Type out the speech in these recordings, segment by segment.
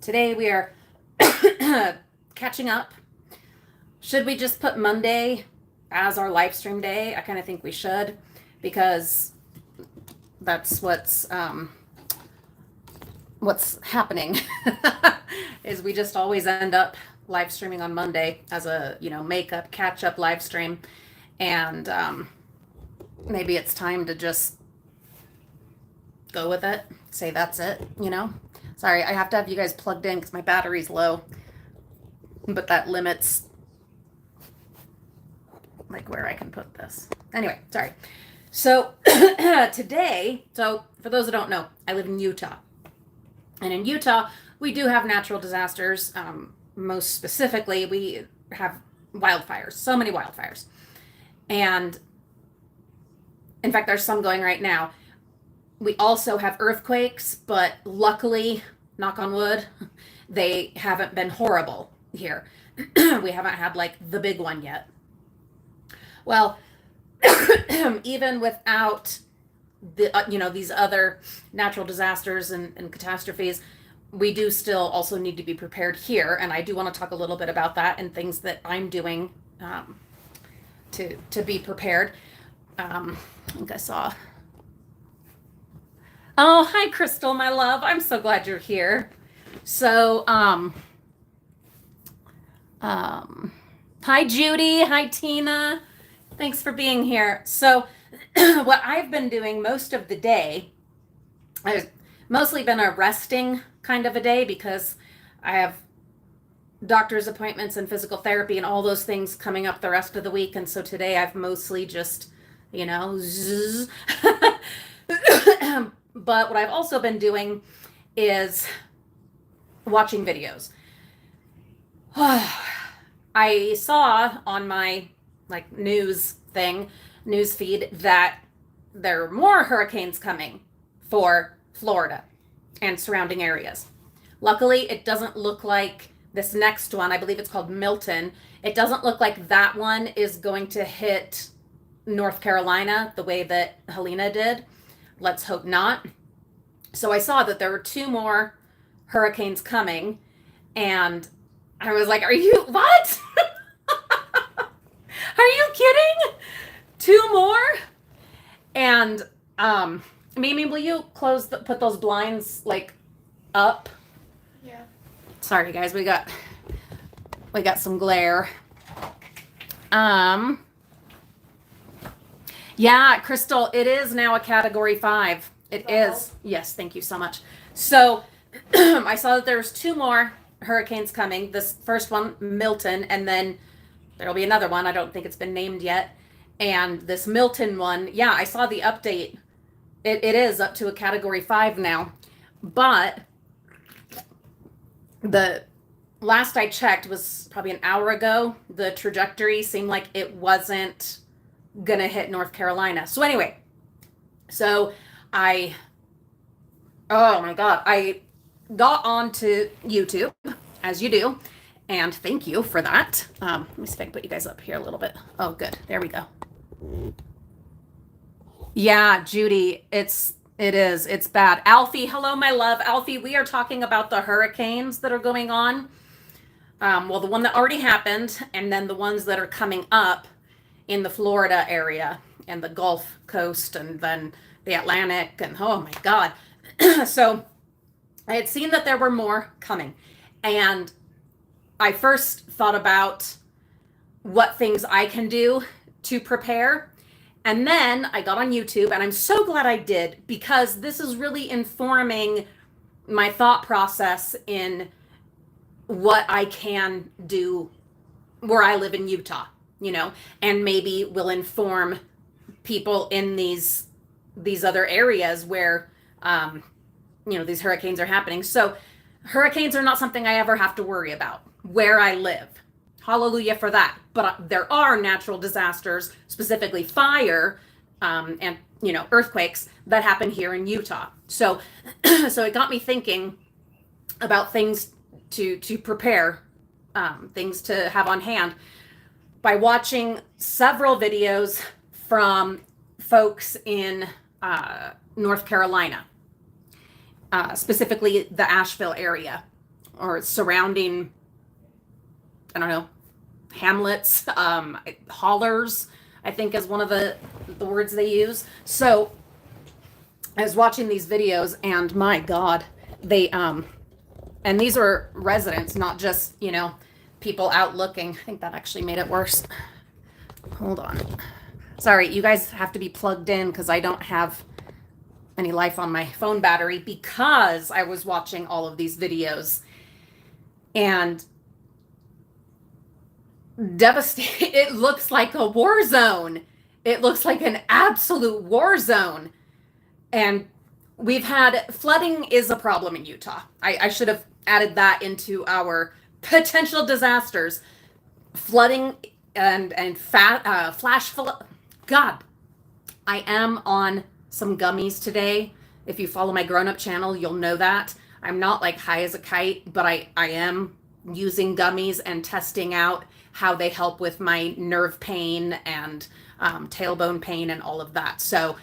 today we are catching up. Should we just put Monday as our live stream day? I kind of think we should, because that's what's happening is we just always end up live streaming on Monday as a makeup catch up live stream, and maybe it's time to just go with it. Say that's it. Sorry, I have to have you guys plugged in because my battery's low, but that limits like where I can put this. Anyway, sorry. So today, for those that don't know, I live in Utah. And in Utah, we do have natural disasters. Most specifically, we have wildfires, so many wildfires. And in fact, there's some going right now. We also have earthquakes, but luckily, knock on wood, they haven't been horrible here. We haven't had like the big one yet. Well, even without the these other natural disasters and catastrophes, we do still also need to be prepared here, and I do want to talk a little bit about that and things that I'm doing to be prepared. I think I saw. Oh, hi, Crystal, my love. I'm so glad you're here. So, hi, Judy. Hi, Tina. Thanks for being here. So, what I've been doing most of the day, I've mostly been a resting kind of a day because I have doctor's appointments and physical therapy and all those things coming up the rest of the week. And so today I've mostly just, zzz. But what I've also been doing is watching videos. I saw on my news feed that there are more hurricanes coming for Florida and surrounding areas. Luckily, it doesn't look like this next one, I believe it's called Milton. It doesn't look like that one is going to hit North Carolina the way that Helena did. Let's hope not. So I saw that there were 2 more hurricanes coming, and I was like, what? Are you kidding? 2 more? And Mimi, will you put those blinds up? Yeah. Sorry guys, we got some glare. Yeah, Crystal, it is now a Category 5. It is. Yes, thank you so much. So I saw that there's 2 more hurricanes coming. This first one, Milton, and then there'll be another one. I don't think it's been named yet. And this Milton one, yeah, I saw the update. It is up to a Category 5 now. But the last I checked was probably an hour ago. The trajectory seemed like it wasn't gonna hit North Carolina. So anyway, oh my God, I got onto YouTube, as you do, and thank you for that. Let me see if I can put you guys up here a little bit. Oh, good. There we go. Yeah, Judy, it is. It's bad. Alfie, hello, my love. Alfie, we are talking about the hurricanes that are going on. Well, the one that already happened, and then the ones that are coming up in the Florida area and the Gulf Coast, and then the Atlantic, and oh my God. So I had seen that there were more coming, and I first thought about what things I can do to prepare. And then I got on YouTube, and I'm so glad I did, because this is really informing my thought process in what I can do where I live in Utah, and maybe will inform people in these other areas where, these hurricanes are happening. So hurricanes are not something I ever have to worry about where I live. Hallelujah for that. But there are natural disasters, specifically fire, and earthquakes that happen here in Utah. So it got me thinking about things to prepare, things to have on hand, by watching several videos from folks in North Carolina, specifically the Asheville area, or surrounding, I don't know, hamlets, hollers, I think is one of the words they use. So I was watching these videos, and my God, they and these are residents, not just, people out looking. I think that actually made it worse. Hold on. Sorry, you guys have to be plugged in because I don't have any life on my phone battery, because I was watching all of these videos. And devastating. It looks like a war zone. It looks like an absolute war zone. And we've had flooding is a problem in Utah. I should have added that into our potential disasters. Flooding and flash flood. God, I am on some gummies today. If you follow my grown-up channel, you'll know that. I'm not like high as a kite, but I am using gummies and testing out how they help with my nerve pain and tailbone pain and all of that. So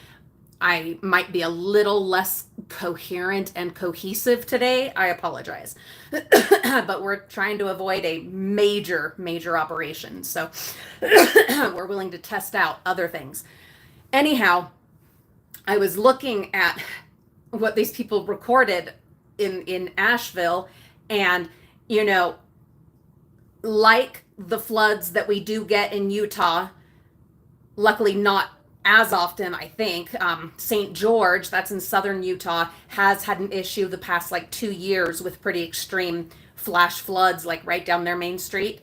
I might be a little less coherent and cohesive today. I apologize. But we're trying to avoid a major operation. So we're willing to test out other things. Anyhow, I was looking at what these people recorded in Asheville, and, like the floods that we do get in Utah, luckily not as often, I think. St. George, that's in southern Utah, has had an issue the past 2 years with pretty extreme flash floods, right down their main street.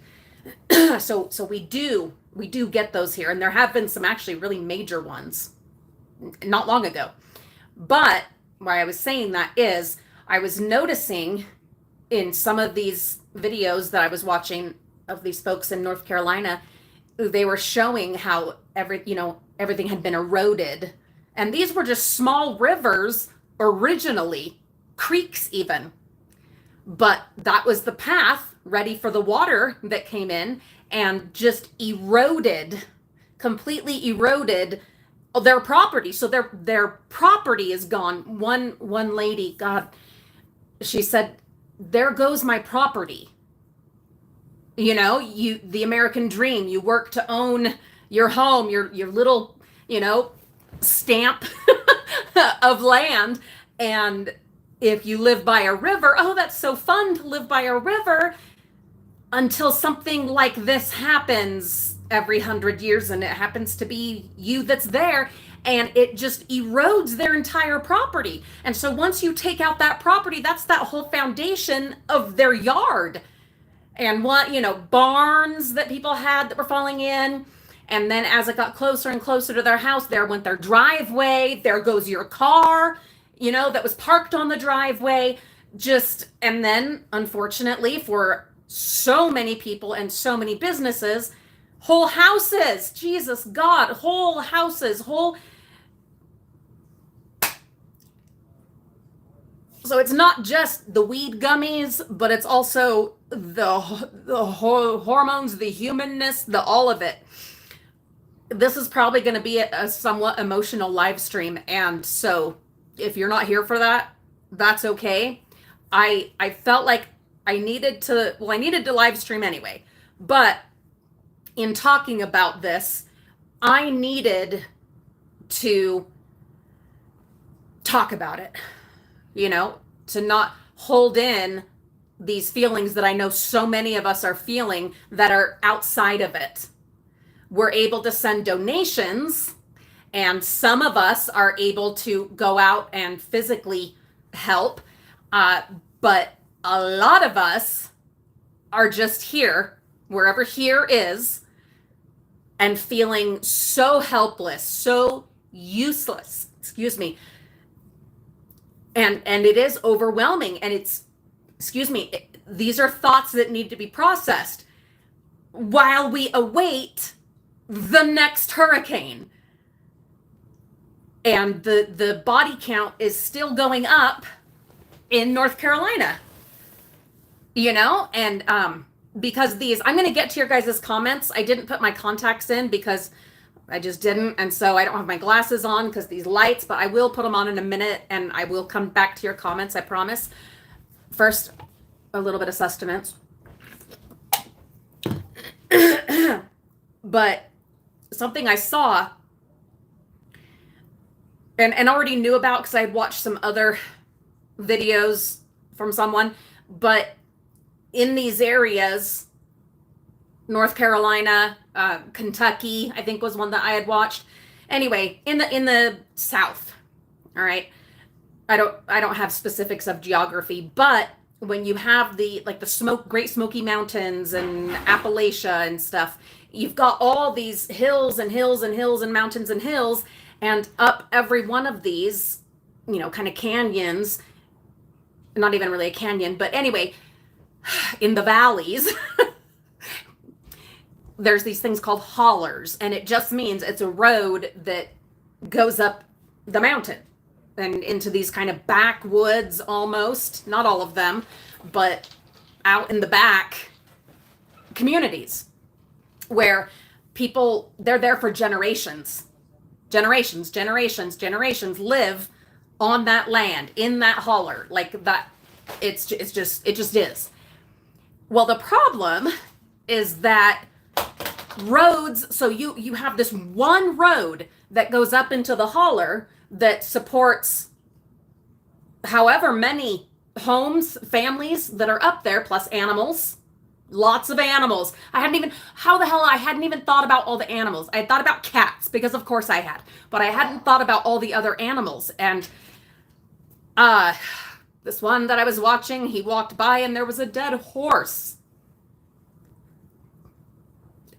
So we do get those here, and there have been some actually really major ones not long ago. But why I was saying that is I was noticing in some of these videos that I was watching of these folks in North Carolina, they were showing how everything had been eroded. And these were just small rivers originally, creeks even. But that was the path ready for the water that came in and just completely eroded their property. So their property is gone. One lady, God, she said, "There goes my property." The American dream, you work to own your home, your little, stamp of land. And if you live by a river, oh, that's so fun to live by a river, until something like this happens every 100 years, and it happens to be you that's there, and it just erodes their entire property. And so once you take out that property, that's that whole foundation of their yard. And barns that people had that were falling in. And then as it got closer and closer to their house, there went their driveway. There goes your car, that was parked on the driveway. And then, unfortunately, for so many people and so many businesses, whole houses, Jesus God, whole houses, So it's not just the weed gummies, but it's also the hormones, the humanness, all of it. This is probably going to be a somewhat emotional live stream. And so if you're not here for that, that's okay. I felt like I needed to live stream anyway. But in talking about this, I needed to talk about it. To not hold in these feelings that I know so many of us are feeling that are outside of it. We're able to send donations, and some of us are able to go out and physically help. But a lot of us are just here, wherever here is, and feeling so helpless, so useless. And it is overwhelming, and these are thoughts that need to be processed while we await the next hurricane. And the body count is still going up in North Carolina, and because I'm going to get to your guys' comments. I didn't put my contacts in because I just didn't. And so I don't have my glasses on because these lights, but I will put them on in a minute, and I will come back to your comments, I promise. First, a little bit of sustenance. But something I saw and already knew about because I had watched some other videos from someone, but in these areas, North Carolina, Kentucky, I think was one that I had watched. Anyway, in the South, all right. I don't have specifics of geography, but when you have the Great Smoky Mountains and Appalachia and stuff, you've got all these hills and hills and hills and mountains and hills, and up every one of these, kind of canyons, not even really a canyon, but anyway, in the valleys, there's these things called hollers, and it just means it's a road that goes up the mountain and into these kind of backwoods almost, not all of them, but out in the back communities where people, they're there for generations live on that land, in that holler, like that. It just is. Well, the problem is that roads, so you have this one road that goes up into the holler that supports however many homes, families that are up there, plus animals. Lots of animals. I hadn't even thought about all the animals. I had thought about cats, because of course I had, but I hadn't thought about all the other animals. And this one that I was watching, he walked by and there was a dead horse.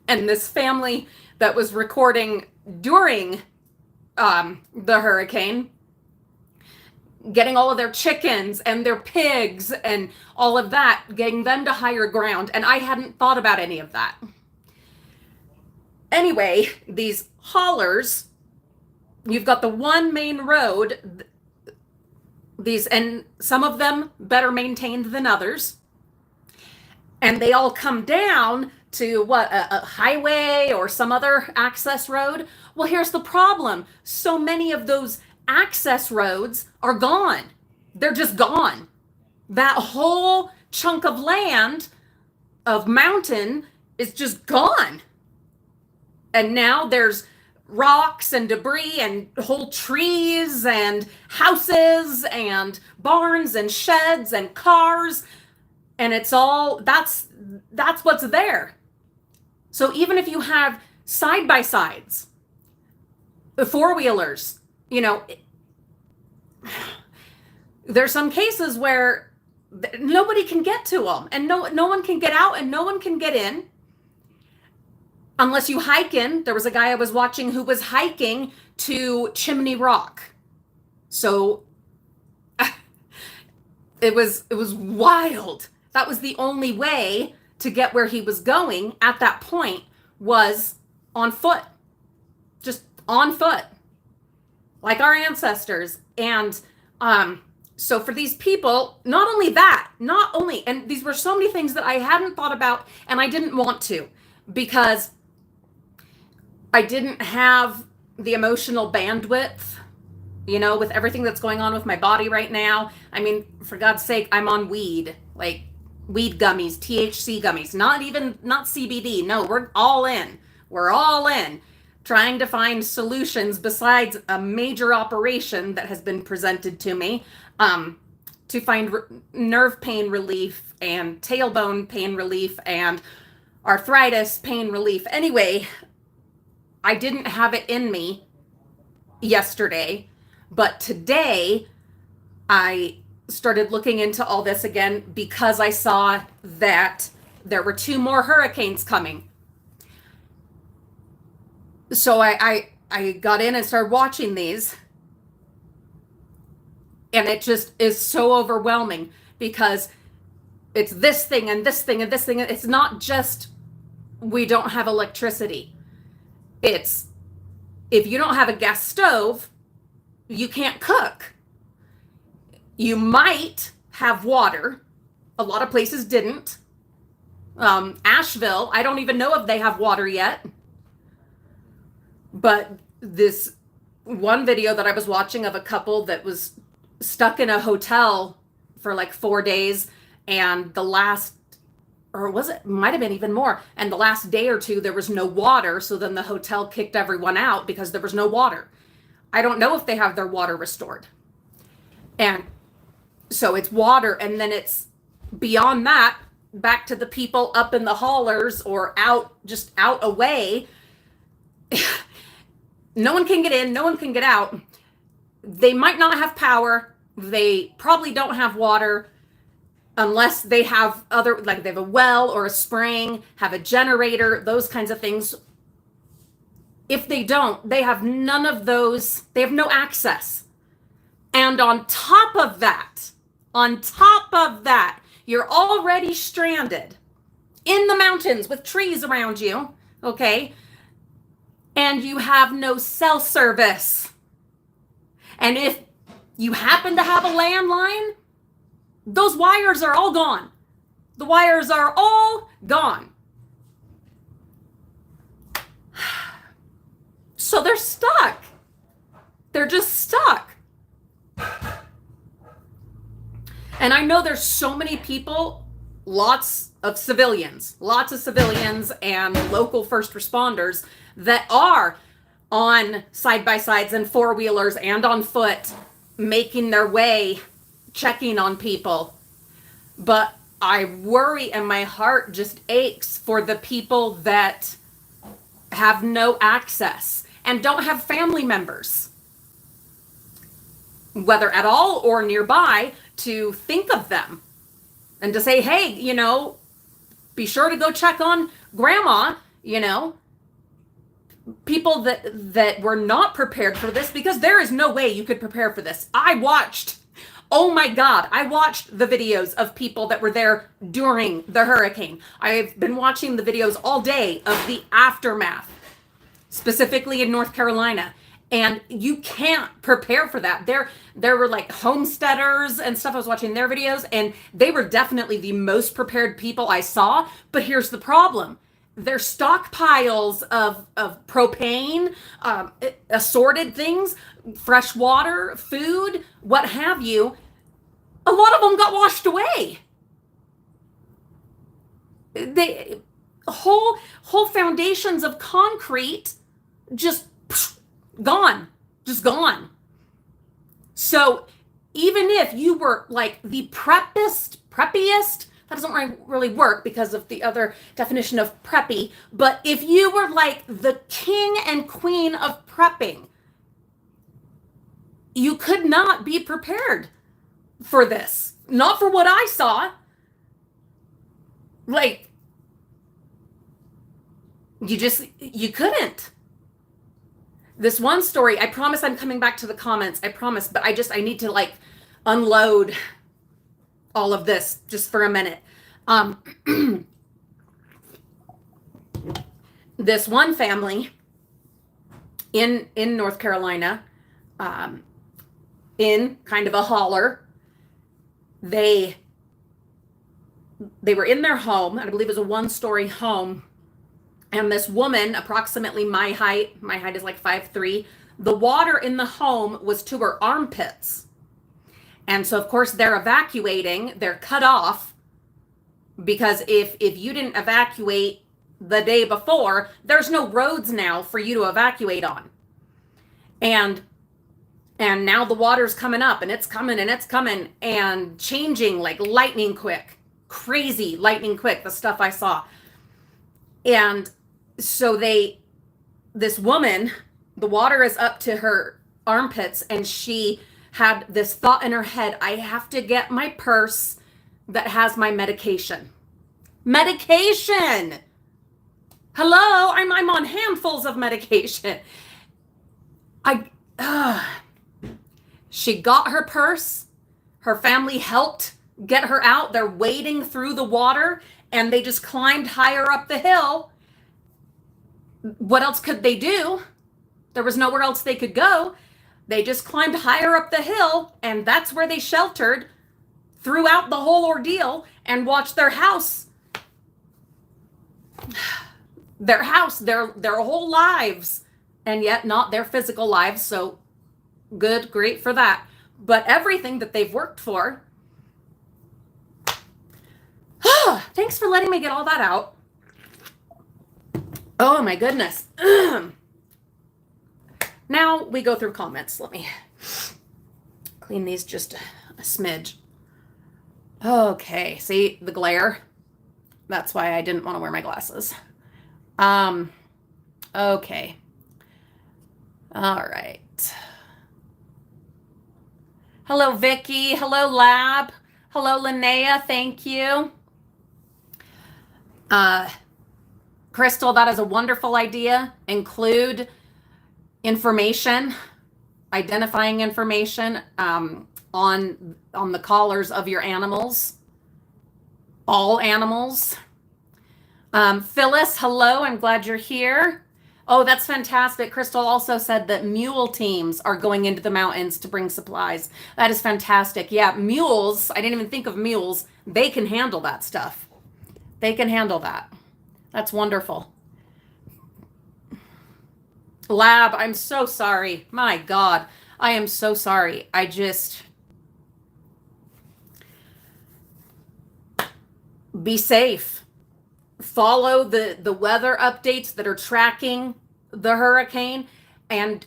And this family that was recording during the hurricane, getting all of their chickens and their pigs and all of that, getting them to higher ground. And I hadn't thought about any of that. Anyway, these hollers, you've got the one main road, and some of them better maintained than others. And they all come down to a highway or some other access road. Well, here's the problem. So many of those access roads are gone. They're just gone. That whole chunk of land, of mountain, is just gone. And now there's rocks and debris and whole trees and houses and barns and sheds and cars. And it's all, that's what's there. So even if you have side-by-sides, four-wheelers, there's some cases where nobody can get to them, and no one can get out and no one can get in unless you hike in. There was a guy I was watching who was hiking to Chimney Rock. So it was wild. That was the only way to get where he was going at that point, was on foot. Just on foot. Like our ancestors. And so for these people, and these were so many things that I hadn't thought about, and I didn't want to, because I didn't have the emotional bandwidth, with everything that's going on with my body right now. I mean, for God's sake, I'm on weed, like weed gummies, THC gummies, not CBD. No, we're all in. Trying to find solutions besides a major operation that has been presented to me, to find nerve pain relief and tailbone pain relief and arthritis pain relief. Anyway, I didn't have it in me yesterday, but today I started looking into all this again because I saw that there were 2 more hurricanes coming. So I got in and started watching these, and it just is so overwhelming, because it's this thing and this thing and this thing. It's not just we don't have electricity. It's if you don't have a gas stove, you can't cook. You might have water. A lot of places didn't. Asheville, I don't even know if they have water yet. But this one video that I was watching of a couple that was stuck in a hotel for like 4 days, and the last, or was it, might have been even more, and the last day or two there was no water, so then the hotel kicked everyone out because there was no water. I don't know if they have their water restored. And so it's water, and then it's beyond that, back to the people up in the haulers or out, just out away. No one can get in, no one can get out. They might not have power. They probably don't have water unless they have other, like they have a well or a spring, have a generator, those kinds of things. If they don't, they have none of those. They have no access. And on top of that, you're already stranded in the mountains with trees around you, okay? And you have no cell service. And if you happen to have a landline, those wires are all gone. The wires are all gone. So they're stuck. They're just stuck. And I know there's so many people, lots of civilians and local first responders that are on side-by-sides and four-wheelers and on foot, making their way, checking on people. But I worry, and my heart just aches for the people that have no access and don't have family members, whether at all or nearby, to think of them and to say, hey, you know, be sure to go check on grandma, you know. People that were not prepared for this, because there is no way you could prepare for this. I watched the videos of people that were there during the hurricane. I've been watching the videos all day of the aftermath, specifically in North Carolina. And you can't prepare for that. There were like homesteaders and stuff. I was watching their videos, and they were definitely the most prepared people I saw. But here's the problem. Their stockpiles of propane, assorted things, fresh water, food, what have you, a lot of them got washed away. They whole foundations of concrete just gone. So even if you were like the preppiest, that doesn't really work because of the other definition of preppy, but if you were like the king and queen of prepping, you could not be prepared for this. Not for what I saw. Like, you couldn't. This one story, I promise I'm coming back to the comments, I promise, but I need to like unload all of this just for a minute. This one family in North Carolina, in kind of a holler, they were in their home, and I believe it was a one-story home, and this woman, approximately my height is like 5'3", the water in the home was to her armpits. And so, of course, they're evacuating. They're cut off because if you didn't evacuate the day before, there's no roads now for you to evacuate on. And now the water's coming up, and it's coming and changing like lightning quick, crazy lightning quick, the stuff I saw. And so this woman, the water is up to her armpits, and she had this thought in her head, I have to get my purse that has my medication. Medication! Hello, I'm on handfuls of medication. She got her purse. Her family helped get her out. They're wading through the water, and they just climbed higher up the hill. What else could they do? There was nowhere else they could go. They just climbed higher up the hill, and that's where they sheltered throughout the whole ordeal and watched their whole lives, and yet not their physical lives. So great for that. But everything that they've worked for, Thanks for letting me get all that out. Oh my goodness. Now we go through comments. Let me clean these just a smidge. Okay, see the glare? That's why I didn't want to wear my glasses. Okay. All right. Hello, Vicky. Hello, Lab. Hello, Linnea. Thank you. Crystal, that is a wonderful idea. Include information, identifying information on the collars of your animals, all animals. Phyllis, hello. I'm glad you're here. Oh, that's fantastic. Crystal also said that mule teams are going into the mountains to bring supplies. That is fantastic. Yeah, mules, I didn't even think of mules. They can handle that stuff. They can handle that. That's wonderful. Lab, I'm so sorry. My God, I am so sorry. Be safe. Follow the weather updates that are tracking the hurricane, and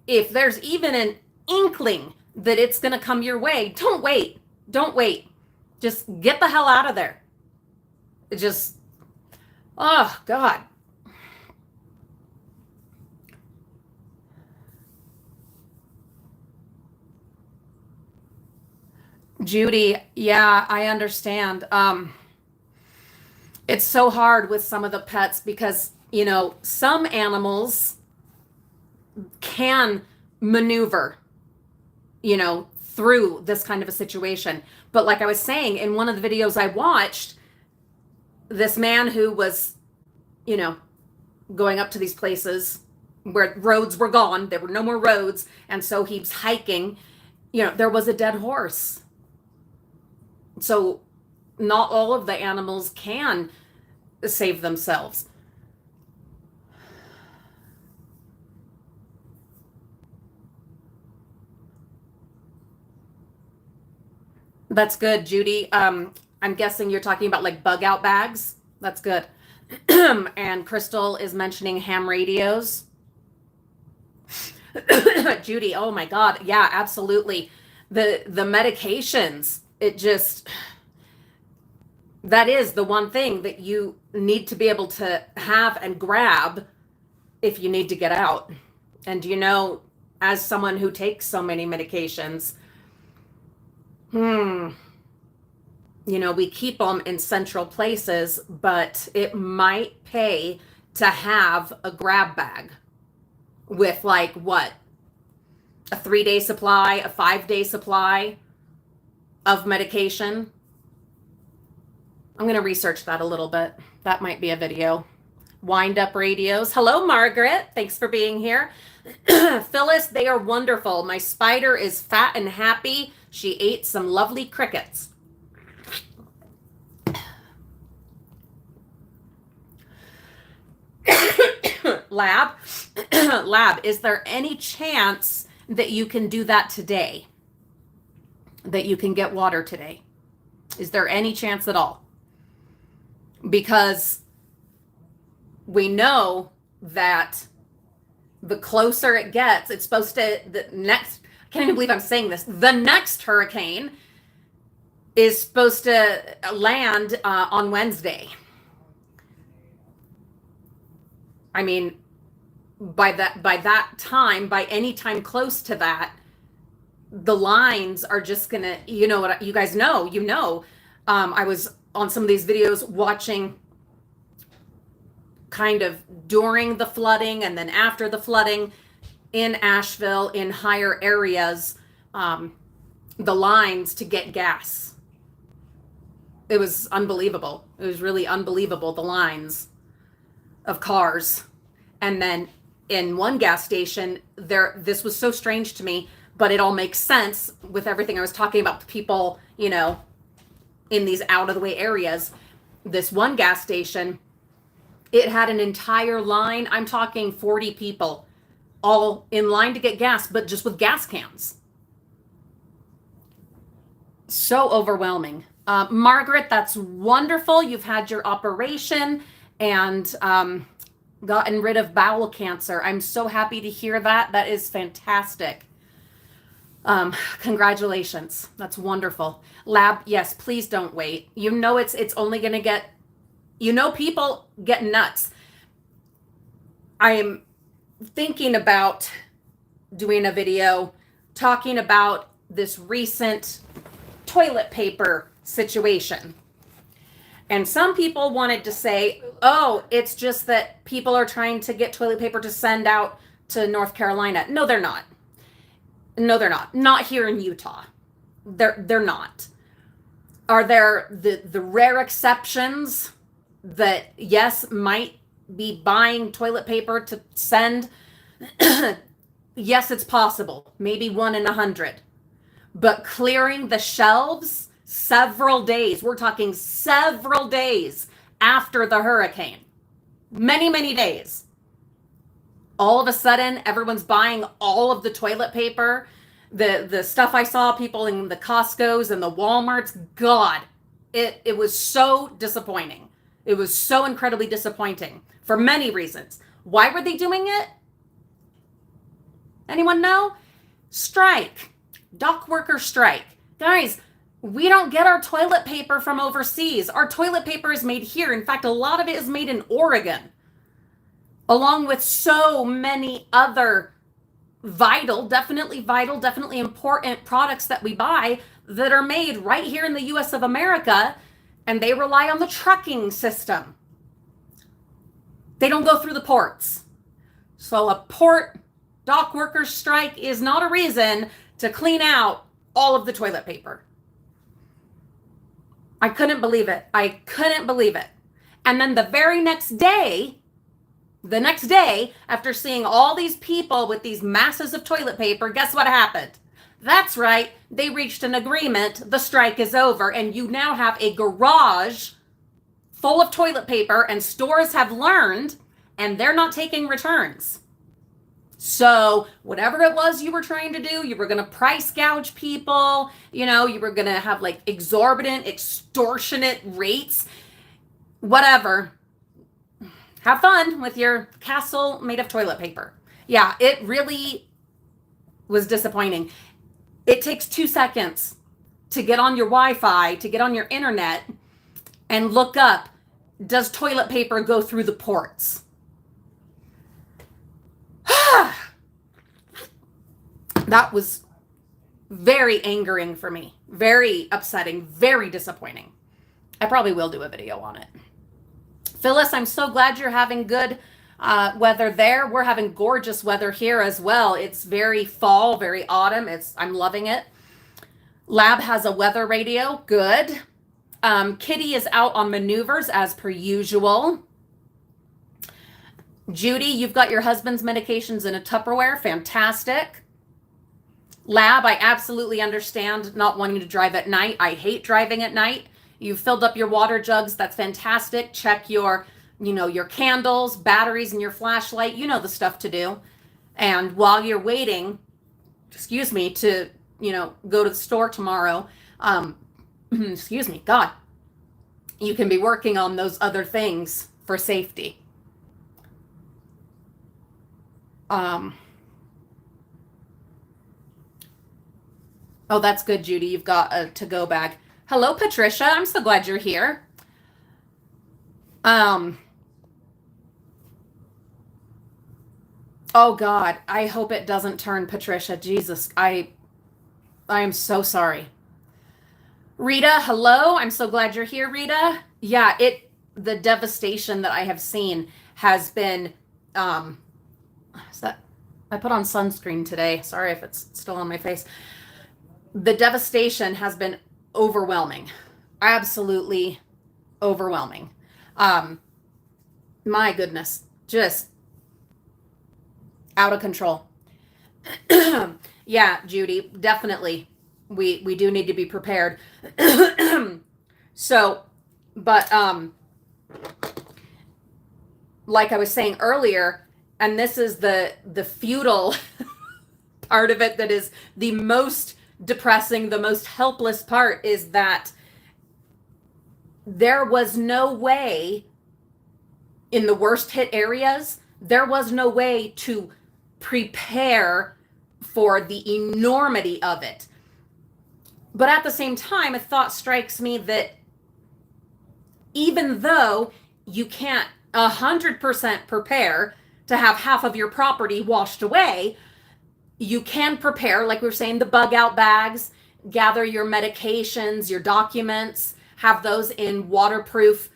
if there's even an inkling that it's going to come your way, don't wait. Just get the hell out of there. Oh God. Judy, yeah, I understand. It's so hard with some of the pets because, some animals can maneuver, through this kind of a situation. But like I was saying, in one of the videos I watched, this man who was, going up to these places where roads were gone, there were no more roads. And so he was hiking, there was a dead horse. So not all of the animals can save themselves. That's good, Judy. I'm guessing you're talking about like bug out bags. That's good. And Crystal is mentioning ham radios. Judy, oh my God. Yeah, absolutely. The medications, that is the one thing that you need to be able to have and grab if you need to get out. And as someone who takes so many medications, we keep them in central places, but it might pay to have a grab bag with a 3-day supply, a 5-day supply of medication. I'm going to research that a little bit. That might be a video. Wind up radios. Hello, Margaret. Thanks for being here. Phyllis, they are wonderful. My spider is fat and happy. She ate some lovely crickets. Lab, is there any chance that you can do that today? That you can get water today? Is there any chance at all? Because we know that the closer it gets, it's supposed to, I can't even believe I'm saying this, the next hurricane is supposed to land on Wednesday. I mean, by that time, by any time close to that, the lines are just gonna, what you guys know, I was on some of these videos watching kind of during the flooding and then after the flooding in Asheville, in higher areas, the lines to get gas. It was unbelievable. It was really unbelievable, the lines of cars. And then in one gas station, this was so strange to me, but it all makes sense with everything I was talking about, the people, in these out of the way areas. This one gas station, it had an entire line. I'm talking 40 people all in line to get gas, but just with gas cans. So overwhelming. Margaret, that's wonderful. You've had your operation and gotten rid of bowel cancer. I'm so happy to hear that. That is fantastic. Congratulations. That's wonderful. Lab, yes, please don't wait. You know it's only going to get, people get nuts. I am thinking about doing a video talking about this recent toilet paper situation. And some people wanted to say, oh, it's just that people are trying to get toilet paper to send out to North Carolina. No, they're not. No, they're not. Not here in Utah. They're not. Are there the rare exceptions that, yes, might be buying toilet paper to send? Yes, it's possible. Maybe 1 in 100. But clearing the shelves several days, we're talking several days after the hurricane, many, many days. All of a sudden, everyone's buying all of the toilet paper. The stuff I saw people in the Costco's and the Walmarts, God, it was so disappointing. It was so incredibly disappointing for many reasons. Why were they doing it? Anyone know? Strike. Dock worker strike. Guys, we don't get our toilet paper from overseas. Our toilet paper is made here. In fact, a lot of it is made in Oregon, along with so many other definitely important products that we buy that are made right here in the US of America, and they rely on the trucking system. They don't go through the ports. So a port dock workers strike is not a reason to clean out all of the toilet paper. I couldn't believe it. And then the next day, after seeing all these people with these masses of toilet paper, guess what happened? That's right. They reached an agreement. The strike is over, and you now have a garage full of toilet paper, and stores have learned, and they're not taking returns. So whatever it was you were trying to do, you were going to price gouge people, you were going to have like exorbitant, extortionate rates, whatever. Have fun with your castle made of toilet paper. Yeah, it really was disappointing. It takes 2 seconds to get on your Wi-Fi, to get on your internet and look up, does toilet paper go through the ports? That was very angering for me, very upsetting, very disappointing. I probably will do a video on it. Phyllis, I'm so glad you're having good weather there. We're having gorgeous weather here as well. It's very fall, very autumn. I'm loving it. Lab has a weather radio. Good. Kitty is out on maneuvers as per usual. Judy, you've got your husband's medications in a Tupperware. Fantastic. Lab, I absolutely understand not wanting to drive at night. I hate driving at night. You've filled up your water jugs. That's fantastic. Check your candles, batteries, and your flashlight. You know the stuff to do. And while you're waiting, to, go to the store tomorrow, God, you can be working on those other things for safety. Oh, that's good, Judy. You've got a to-go bag. Hello, Patricia. I'm so glad you're here. Oh, God. I hope it doesn't turn, Patricia. Jesus, I am so sorry. Rita, hello. I'm so glad you're here, Rita. Yeah, the devastation that I have seen has been, I put on sunscreen today. Sorry if it's still on my face. The devastation has been overwhelming. Absolutely overwhelming. My goodness, just out of control. Yeah, Judy, definitely. We do need to be prepared. So, but like I was saying earlier, and this is the futile part of it that is the most depressing, the most helpless part, is that there was no way in the worst hit areas, there was no way to prepare for the enormity of it. But at the same time, a thought strikes me that even though you can't 100% prepare to have half of your property washed away, you can prepare, like we were saying, the bug out bags, gather your medications, your documents, have those in waterproof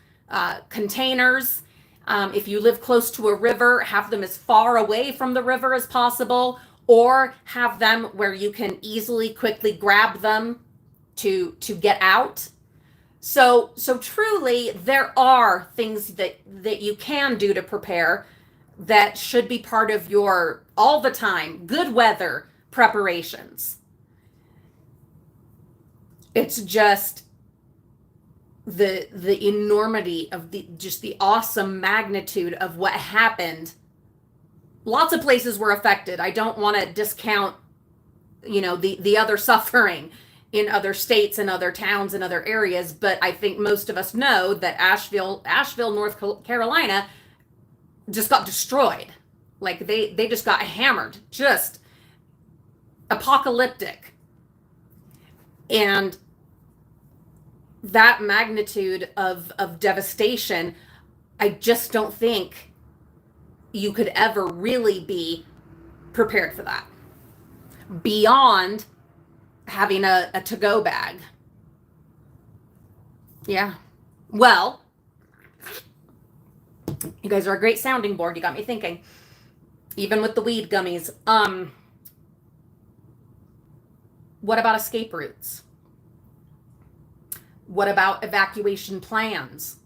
containers. If you live close to a river, have them as far away from the river as possible, or have them where you can easily, quickly grab them to get out. So truly, there are things that you can do to prepare that should be part of your all the time good weather preparations. It's just the enormity of the awesome magnitude of what happened. Lots of places were affected. I don't want to discount, the other suffering in other states and other towns and other areas, but I think most of us know that Asheville, North Carolina just got destroyed. Like they just got hammered, just apocalyptic. And that magnitude of devastation, I just don't think you could ever really be prepared for that beyond having a to-go bag. Yeah. Well, you guys are a great sounding board. You got me thinking. Even with the weed gummies. What about escape routes? What about evacuation plans?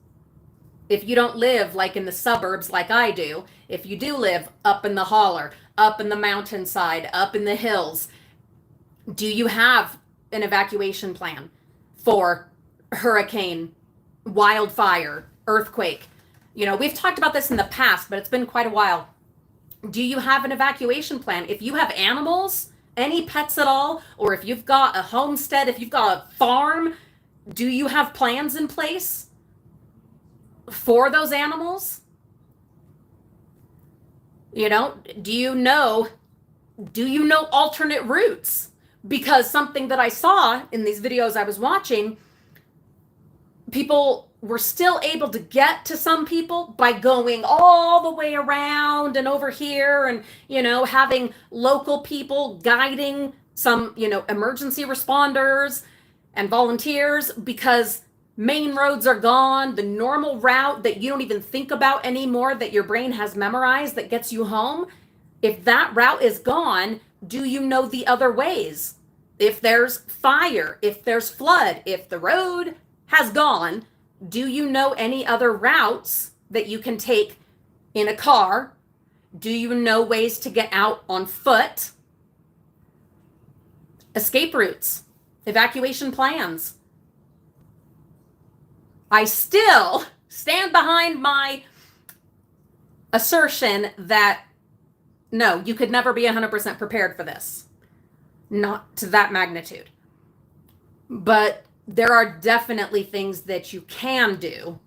If you don't live like in the suburbs like I do, if you do live up in the holler, up in the mountainside, up in the hills, do you have an evacuation plan for hurricane, wildfire, earthquake? We've talked about this in the past, but it's been quite a while. Do you have an evacuation plan? If you have animals, any pets at all, or if you've got a homestead, if you've got a farm, do you have plans in place for those animals? Do you know alternate routes? Because something that I saw in these videos I was watching, people were still able to get to some people by going all the way around and over here and, having local people guiding some, emergency responders and volunteers, because main roads are gone. The normal route that you don't even think about anymore, that your brain has memorized, that gets you home, if that route is gone, do you know the other ways? If there's fire, if there's flood, if the road has gone, do you know any other routes that you can take in a car? Do you know ways to get out on foot? Escape routes, evacuation plans. I still stand behind my assertion that no, you could never be 100% prepared for this. Not to that magnitude. But there are definitely things that you can do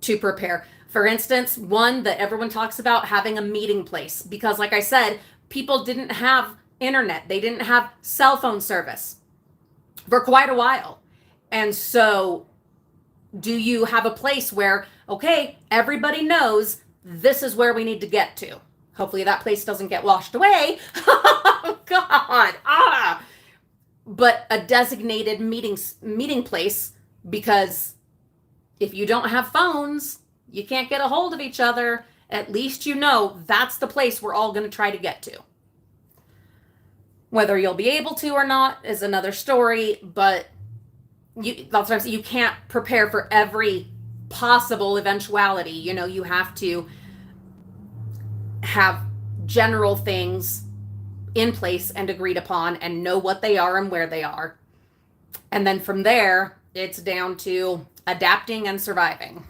to prepare. For instance, one that everyone talks about, having a meeting place. Because like I said, people didn't have internet. They didn't have cell phone service for quite a while. And so do you have a place where, okay, everybody knows this is where we need to get to? Hopefully that place doesn't get washed away. Oh, God. But a designated meeting place, because if you don't have phones, you can't get a hold of each other. At least that's the place we're all going to try to get to. Whether you'll be able to or not is another story, but that's what I'm saying. You can't prepare for every possible eventuality. You have to have general things in place and agreed upon and know what they are and where they are. And then from there, it's down to adapting and surviving.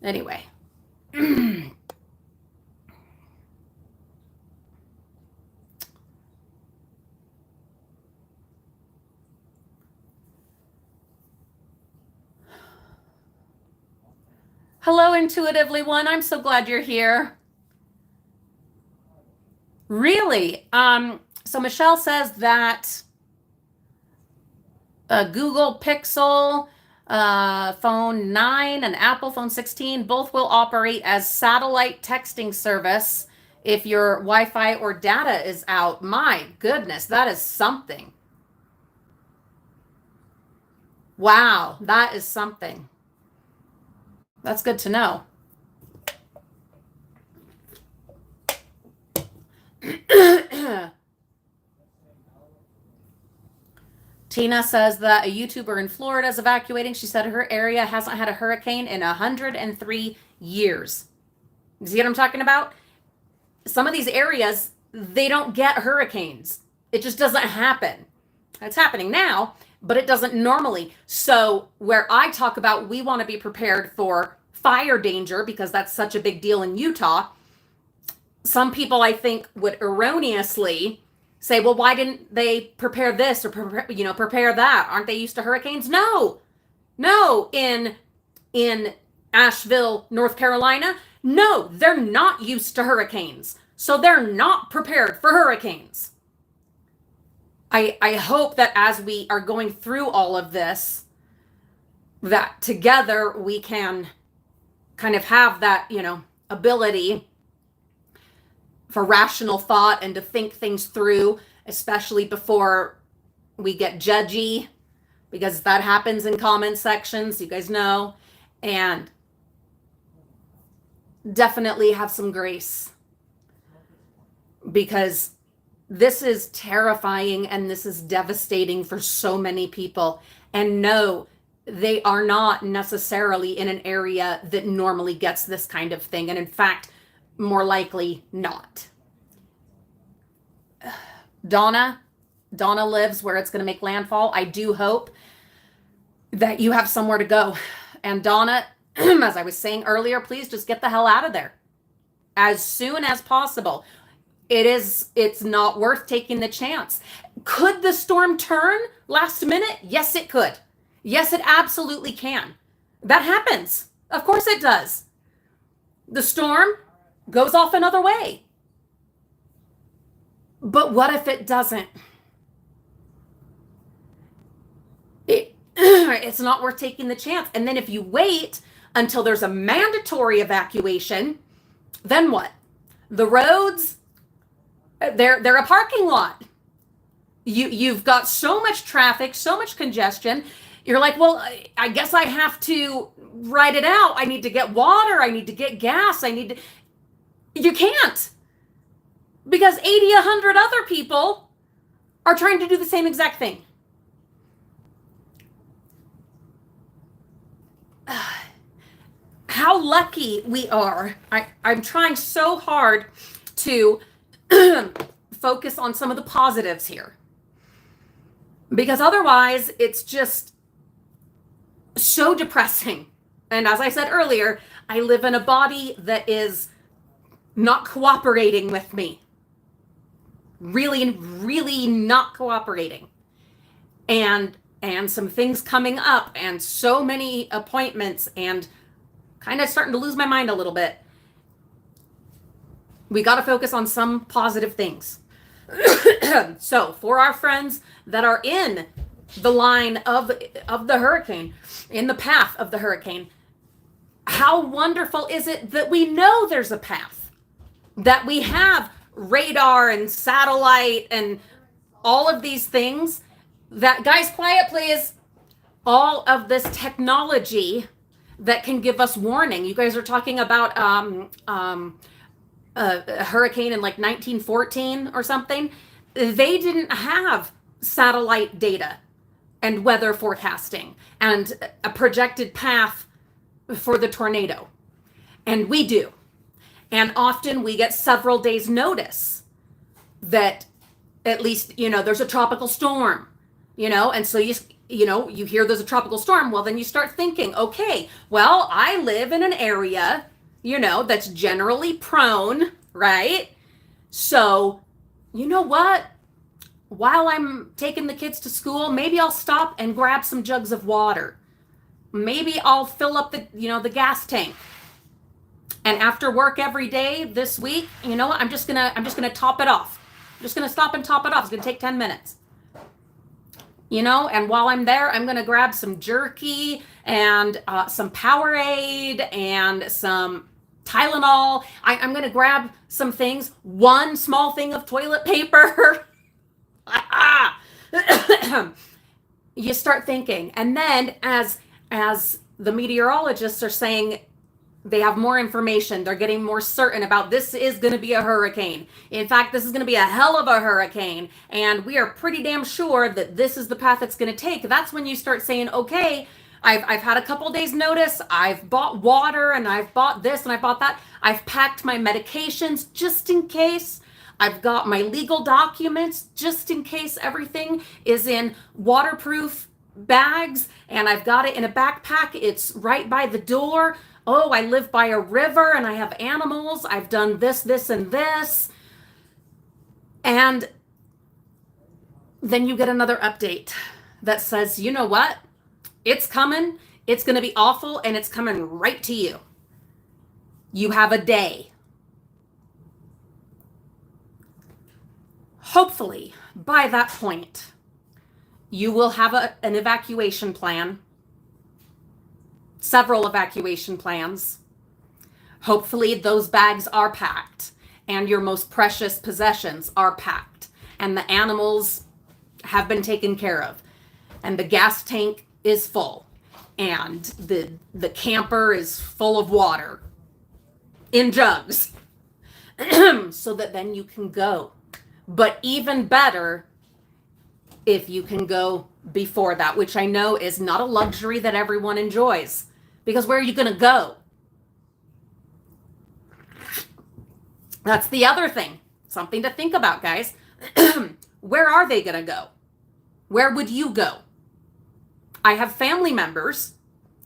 Anyway. Hello, intuitively one. I'm so glad you're here. Really? So Michelle says that a Google Pixel phone 9 and Apple phone 16 both will operate as satellite texting service if your Wi-Fi or data is out. My goodness, that is something. Wow, that is something. That's good to know. Tina says that a YouTuber in Florida is evacuating. She said her area hasn't had a hurricane in 103 years. You see what I'm talking about? Some of these areas, they don't get hurricanes. It just doesn't happen. It's happening now, but it doesn't normally. So where I talk about we want to be prepared for fire danger because that's such a big deal in Utah, some people I think would erroneously say, well, why didn't they prepare this or prepare that? Aren't they used to hurricanes? No. In Asheville, North Carolina, no, they're not used to hurricanes. So they're not prepared for hurricanes. I hope that as we are going through all of this, that together we can kind of have that, ability for rational thought and to think things through, especially before we get judgy, because that happens in comment sections, you guys know, and definitely have some grace, because this is terrifying and this is devastating for so many people. And no, they are not necessarily in an area that normally gets this kind of thing. And in fact, more likely not. Donna lives where it's going to make landfall. I do hope that you have somewhere to go. And Donna, as I was saying earlier, please just get the hell out of there as soon as possible. It's not worth taking the chance. Could the storm turn last minute? Yes, it could. Yes, it absolutely can. That happens. Of course it does. The storm goes off another way. But what if it doesn't? It's not worth taking the chance. And then if you wait until there's a mandatory evacuation, then what? The roads, they're a parking lot. You've got so much traffic, so much congestion. You're like, well, I guess I have to ride it out. I need to get water. I need to get gas. You can't, because 80, 100 other people are trying to do the same exact thing. How lucky we are. I'm trying so hard to focus on some of the positives here, because otherwise it's just so depressing. And as I said earlier, I live in a body that is not cooperating with me. Really not cooperating. And some things coming up and so many appointments and kind of starting to lose my mind a little bit. We got to focus on some positive things. So for our friends that are in the line of the hurricane, in the path of the hurricane, how wonderful is it that we know there's a path, that we have radar and satellite and all of these things, that, guys, quiet please, all of this technology that can give us warning. You guys are talking about a hurricane in like 1914 or something. They didn't have satellite data and weather forecasting and a projected path for the tornado. And we do. And often we get several days notice that at least, there's a tropical storm, and so you hear there's a tropical storm. Well, then you start thinking, okay, well, I live in an area, that's generally prone, right? So, you know what? While I'm taking the kids to school, maybe I'll stop and grab some jugs of water. Maybe I'll fill up the gas tank. And after work every day this week, you know what? I'm just gonna top it off. I'm just gonna stop and top it off. It's gonna take 10 minutes. And while I'm there, I'm gonna grab some jerky and some Powerade and some Tylenol. I'm gonna grab some things. One small thing of toilet paper. You start thinking, and then as the meteorologists are saying, they have more information. They're getting more certain about this is going to be a hurricane. In fact, this is going to be a hell of a hurricane. And we are pretty damn sure that this is the path it's going to take. That's when you start saying, okay, I've had a couple days notice. I've bought water and I've bought this and I bought that. I've packed my medications just in case. I've got my legal documents just in case everything is in waterproof bags. And I've got it in a backpack. It's right by the door. Oh, I live by a river and I have animals. I've done this, this, and this. And then you get another update that says, you know what? It's coming. It's going to be awful and it's coming right to you. You have a day. Hopefully, by that point, you will have an evacuation plan. Several evacuation plans. Hopefully those bags are packed and your most precious possessions are packed and the animals have been taken care of and the gas tank is full and the camper is full of water in jugs so that then you can go. But even better if you can go before that, which I know is not a luxury that everyone enjoys. Because where are you going to go? That's the other thing. Something to think about, guys. Where are they going to go? Where would you go? I have family members.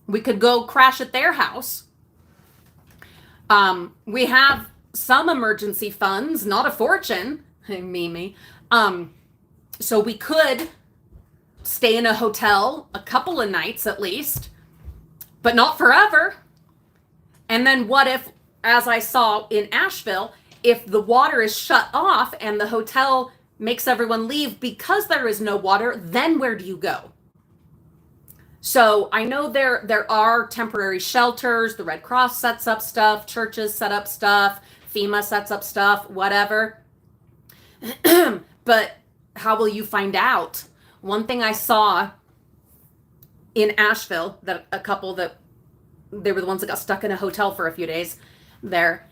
We could go crash at their house. We have some emergency funds, not a fortune. Mimi. So we could stay in a hotel a couple of nights at least. But not forever. And then what if, as I saw in Asheville, if the water is shut off and the hotel makes everyone leave because there is no water, then where do you go? So I know there are temporary shelters. The Red Cross sets up stuff. Churches set up stuff. FEMA sets up stuff, whatever. But how will you find out? One thing I saw in Asheville, that a couple that they were the ones that got stuck in a hotel for a few days there,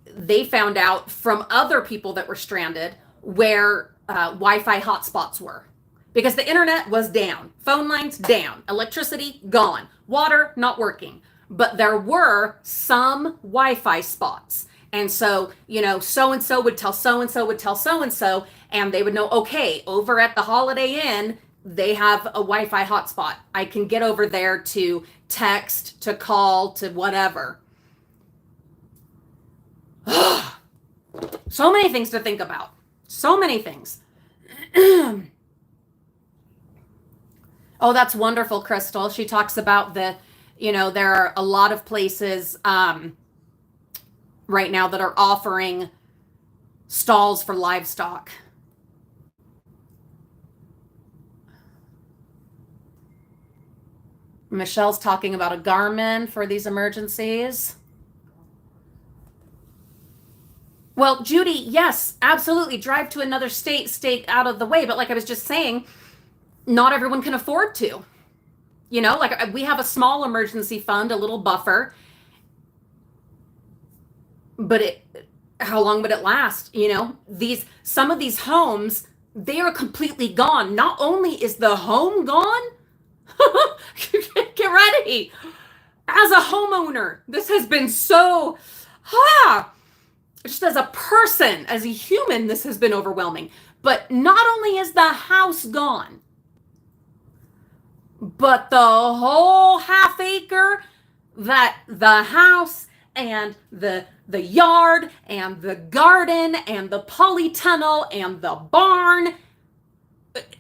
they found out from other people that were stranded where Wi-Fi hotspots were. Because the internet was down, phone lines down, electricity gone, water not working. But there were some Wi-Fi spots. And so, so-and-so would tell so-and-so would tell so-and-so, and they would know, okay, over at the Holiday Inn, they have a Wi-Fi hotspot. I can get over there to text, to call, to whatever. So many things to think about. So many things. Oh, that's wonderful, Crystal. She talks about there are a lot of places right now that are offering stalls for livestock. Michelle's talking about a Garmin for these emergencies. Well, Judy, yes, absolutely. Drive to another state, stay out of the way. But like I was just saying, not everyone can afford to. Like we have a small emergency fund, a little buffer. But how long would it last? Some of these homes, they are completely gone. Not only is the home gone, get ready. As a homeowner, this has been so, just as a person, as a human, this has been overwhelming. But not only is the house gone, but the whole half acre that the house and the yard and the garden and the polytunnel and the barn,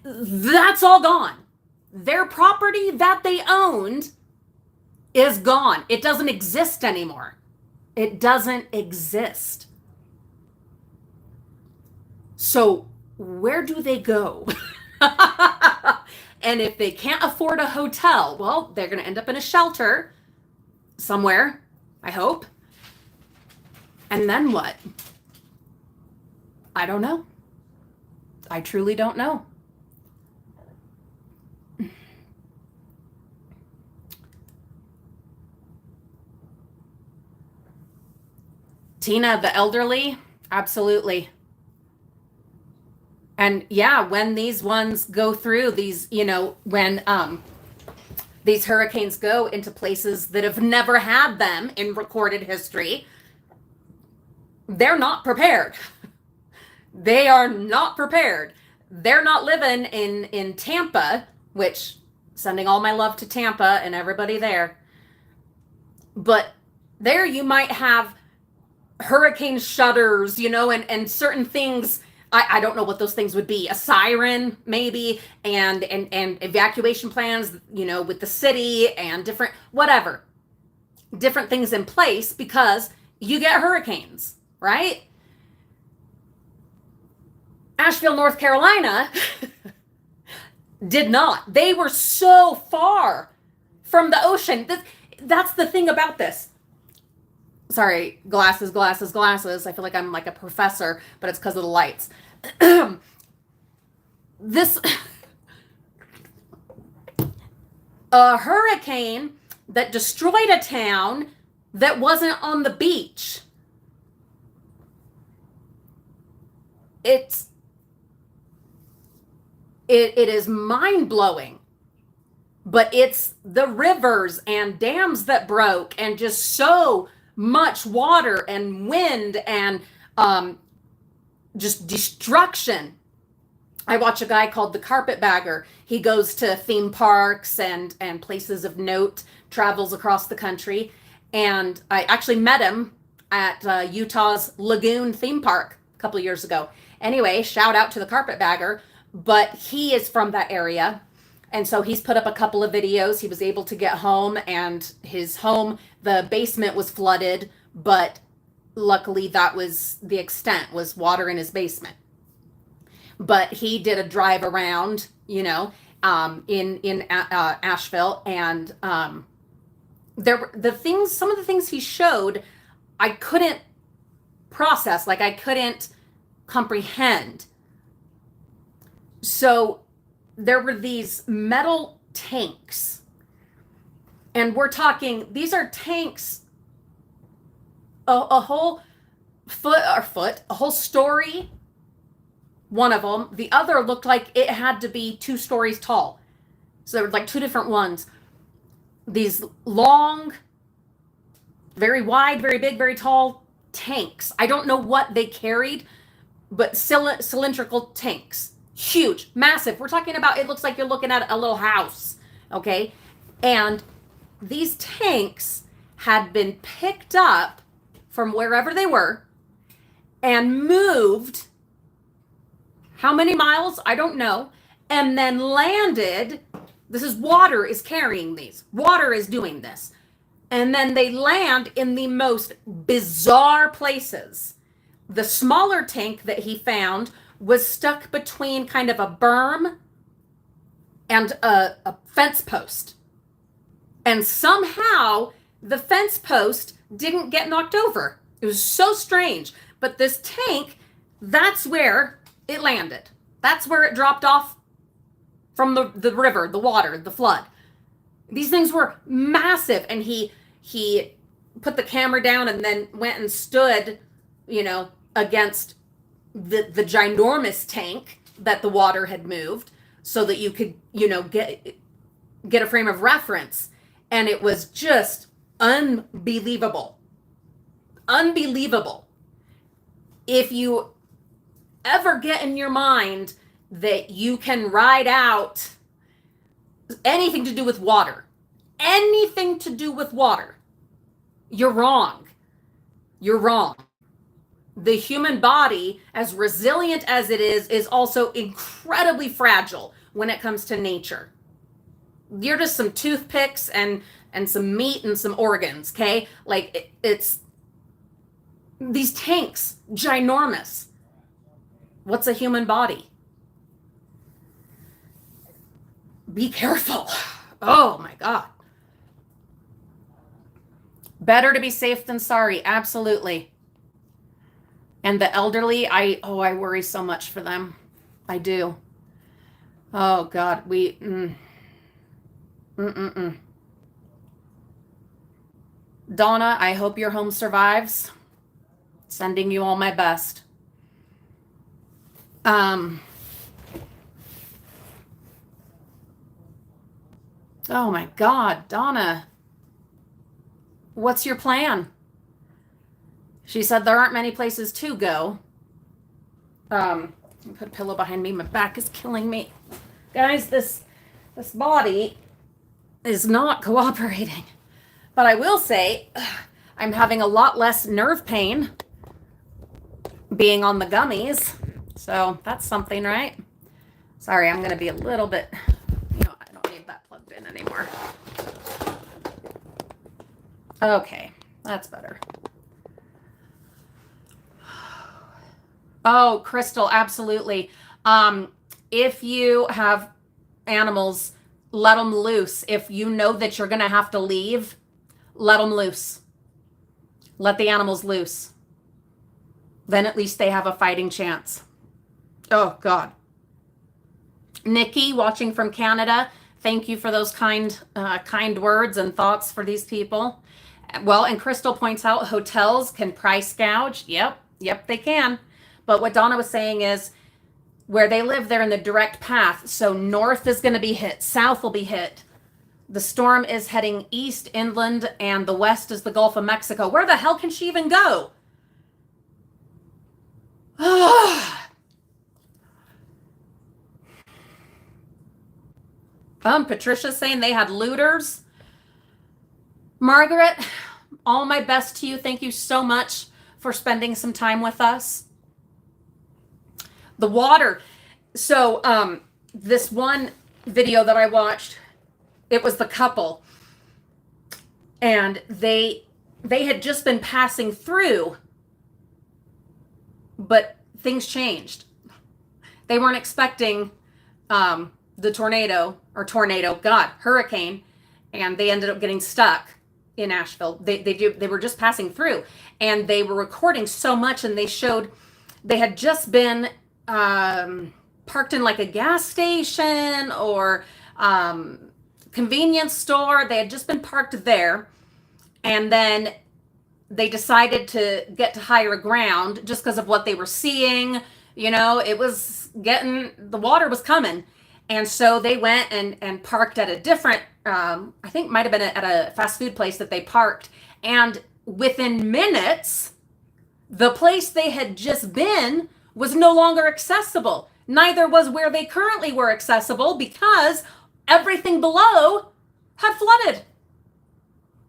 that's all gone. Their property that they owned is gone. It doesn't exist anymore. It doesn't exist. So where do they go? And if they can't afford a hotel, well, they're going to end up in a shelter somewhere, I hope. And then what? I don't know. I truly don't know. Tina, the elderly, absolutely. And yeah, when these ones go through these, when these hurricanes go into places that have never had them in recorded history, they're not prepared. They are not prepared. They're not living in Tampa, which, sending all my love to Tampa and everybody there. But there you might have hurricane shutters, and certain things. I don't know what those things would be. A siren, maybe, and evacuation plans, with the city and different things in place because you get hurricanes, right? Asheville, North Carolina did not. They were so far from the ocean. That's the thing about this. Sorry, glasses. I feel like I'm like a professor, but it's because of the lights. A hurricane that destroyed a town that wasn't on the beach. It is mind-blowing. But it's the rivers and dams that broke and just so much water and wind and just destruction. I watch a guy called the Carpetbagger. He goes to theme parks and places of note, travels across the country. And I actually met him at Utah's Lagoon theme park a couple of years ago. Anyway, shout out to the Carpetbagger. But he is from that area. And so he's put up a couple of videos. He was able to get home, and his home, the basement was flooded, but luckily that was the extent, was water in his basement. But he did a drive around, in Asheville, and some of the things he showed, I couldn't process, like I couldn't comprehend. So there were these metal tanks, and we're talking, these are tanks a whole a whole story, one of them. The other looked like it had to be 2 stories tall. So there were like 2 different ones. These long, very wide, very big, very tall tanks. I don't know what they carried, but cylindrical tanks. Huge, massive. We're talking about, it looks like you're looking at a little house, okay? And these tanks had been picked up from wherever they were and moved, how many miles? I don't know. And then landed, water is carrying these. Water is doing this. And then they land in the most bizarre places. The smaller tank that he found was stuck between kind of a berm and a fence post. And somehow the fence post didn't get knocked over. It was so strange. But this tank, that's where it landed. That's where it dropped off from the river, the water, the flood. These things were massive. And he put the camera down and then went and stood, against the ginormous tank that the water had moved so that you could, get a frame of reference. And it was just unbelievable. Unbelievable. If you ever get in your mind that you can ride out anything to do with water, you're wrong. You're wrong. The human body, as resilient as it is also incredibly fragile when it comes to nature. You're just some toothpicks and and some meat and some organs, okay? Like it's these tanks, ginormous. What's a human body? Be careful. Oh my God. Better to be safe than sorry. Absolutely. And the elderly, I worry so much for them. I do. Oh God, Donna, I hope your home survives. Sending you all my best. Oh my God, Donna, what's your plan? She said there aren't many places to go. Put a pillow behind me. My back is killing me. Guys, this body is not cooperating. But I will say I'm having a lot less nerve pain being on the gummies. So that's something, right? Sorry, I'm going to be a little bit, I don't need that plugged in anymore. Okay, that's better. Oh, Crystal, absolutely. If you have animals, let them loose. If you know that you're going to have to leave, let them loose. Let the animals loose. Then at least they have a fighting chance. Oh, God. Nikki, watching from Canada, thank you for those kind words and thoughts for these people. Well, and Crystal points out hotels can price gouge. Yep, they can. But what Donna was saying is where they live, they're in the direct path. So north is going to be hit. South will be hit. The storm is heading east inland, and the west is the Gulf of Mexico. Where the hell can she even go? Patricia's saying they had looters. Margaret, all my best to you. Thank you so much for spending some time with us. The water. So this one video that I watched, it was the couple, and they had just been passing through, but things changed. They weren't expecting the hurricane, and they ended up getting stuck in Asheville. They were just passing through, and they were recording so much, and they had just been parked in like a gas station or convenience store. They had just been parked there, and then they decided to get to higher ground just because of what they were seeing. It was the water was coming. And so they went and parked at a different, I think might have been at a fast food place that they parked. And within minutes, the place they had just been was no longer accessible. Neither was where they currently were accessible, because everything below had flooded.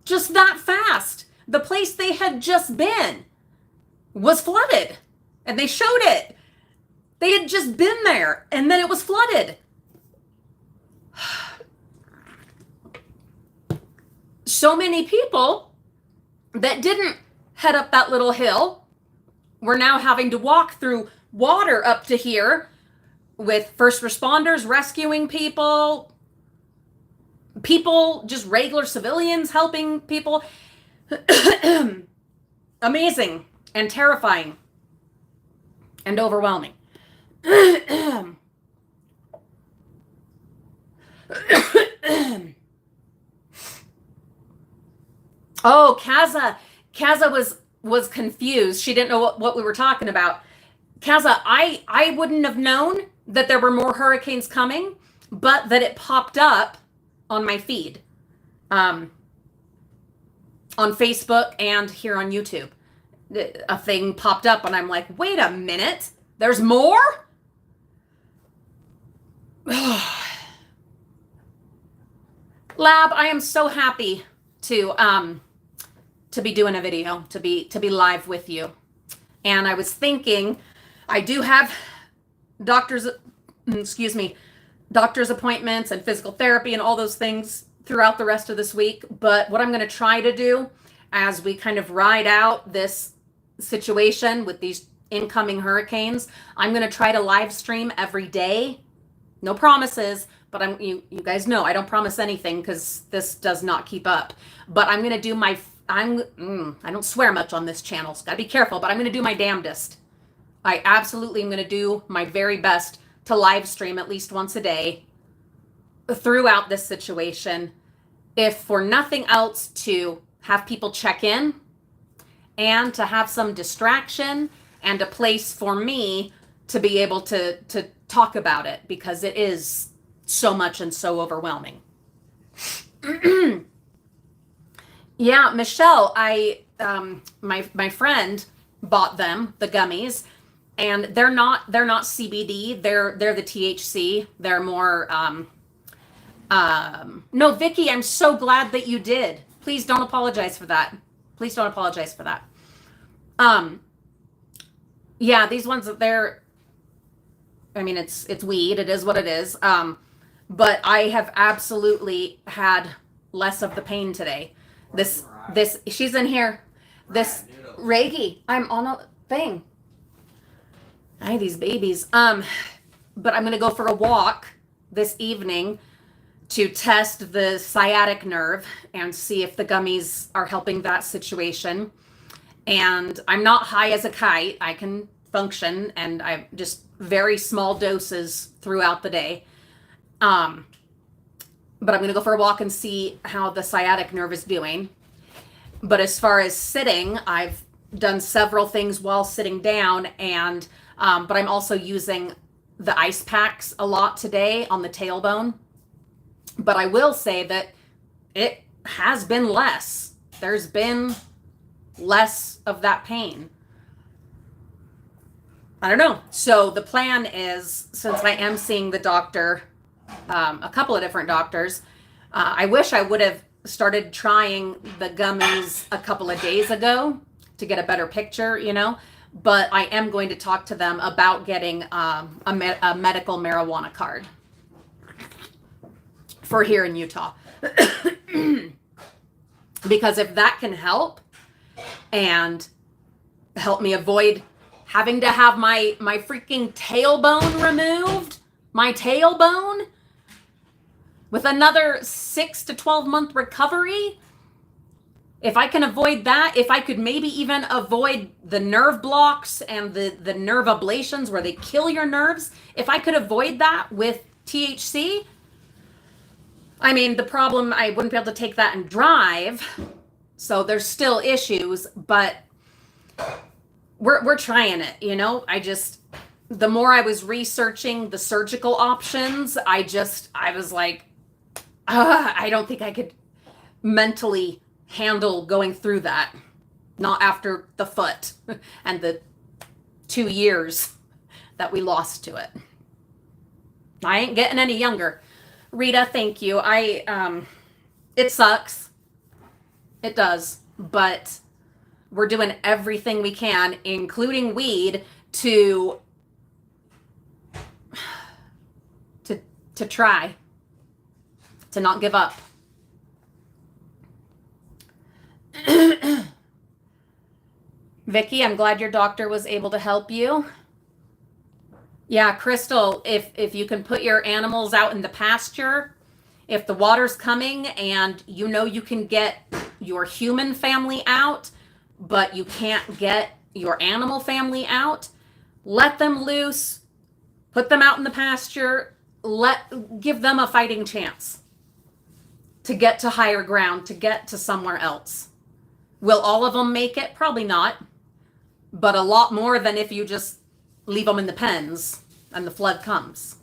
Just that fast. The place they had just been was flooded. And they showed it. They had just been there, and then it was flooded. So many people that didn't head up that little hill were now having to walk through water up to here with first responders rescuing people, just regular civilians helping people. Amazing and terrifying and overwhelming. Oh, Kaza was confused. She didn't know what we were talking about. Kaza, I wouldn't have known that there were more hurricanes coming, but that it popped up on my feed, on Facebook and here on YouTube. A thing popped up, and I'm like, wait a minute, there's more? Lab, I am so happy to be doing a video, to be live with you. And I was thinking, I do have doctor's appointments and physical therapy and all those things throughout the rest of this week. But what I'm going to try to do as we kind of ride out this situation with these incoming hurricanes, I'm going to try to live stream every day. No promises, but you guys know I don't promise anything because this does not keep up. But I'm going to do my, I don't swear much on this channel, so gotta be careful, but I'm going to do my damnedest. I absolutely am going to do my very best to live stream at least once a day throughout this situation, if for nothing else to have people check in and to have some distraction and a place for me to be able to talk about it, because it is so much and so overwhelming. Yeah, Michelle, my friend bought them, the gummies, and they're not CBD, they're the THC. They're more no, Vicky, I'm so glad that you did. Please don't apologize for that. Please don't apologize for that. Yeah, these ones, they're, I mean, it's weed. It is what it is. But I have absolutely had less of the pain today. This, she's in here. This Reggie, I'm on a thing. Hi, these babies. But I'm going to go for a walk this evening to test the sciatic nerve and see if the gummies are helping that situation. And I'm not high as a kite. I can function, and I just very small doses throughout the day. But I'm going to go for a walk and see how the sciatic nerve is doing. But as far as sitting, I've done several things while sitting down, and but I'm also using the ice packs a lot today on the tailbone. But I will say that it has been less. There's been less of that pain. I don't know. So the plan is, since I am seeing the doctor, a couple of different doctors, I wish I would have started trying the gummies a couple of days ago to get a better picture, you know, but I am going to talk to them about getting a medical marijuana card for here in Utah. Because if that can help and help me avoid having to have my freaking tailbone removed, my tailbone, with another 6 to 12 month recovery, if I can avoid that, if I could maybe even avoid the nerve blocks and the nerve ablations where they kill your nerves, if I could avoid that with THC, I mean, the problem, I wouldn't be able to take that and drive, so there's still issues, but we're trying it, you know. The more I was researching the surgical options, I was like, I don't think I could mentally handle going through that. Not after the foot and the 2 years that we lost to it. I ain't getting any younger. Rita, thank you. It sucks. It does, but we're doing everything we can, including weed, to try to not give up. Vicky, I'm glad your doctor was able to help you. Yeah, Crystal, if you can put your animals out in the pasture, if the water's coming and you know you can get your human family out, but you can't get your animal family out, let them loose, put them out in the pasture, give them a fighting chance to get to higher ground, to get to somewhere else. Will all of them make it? Probably not, but a lot more than if you just leave them in the pens and the flood comes.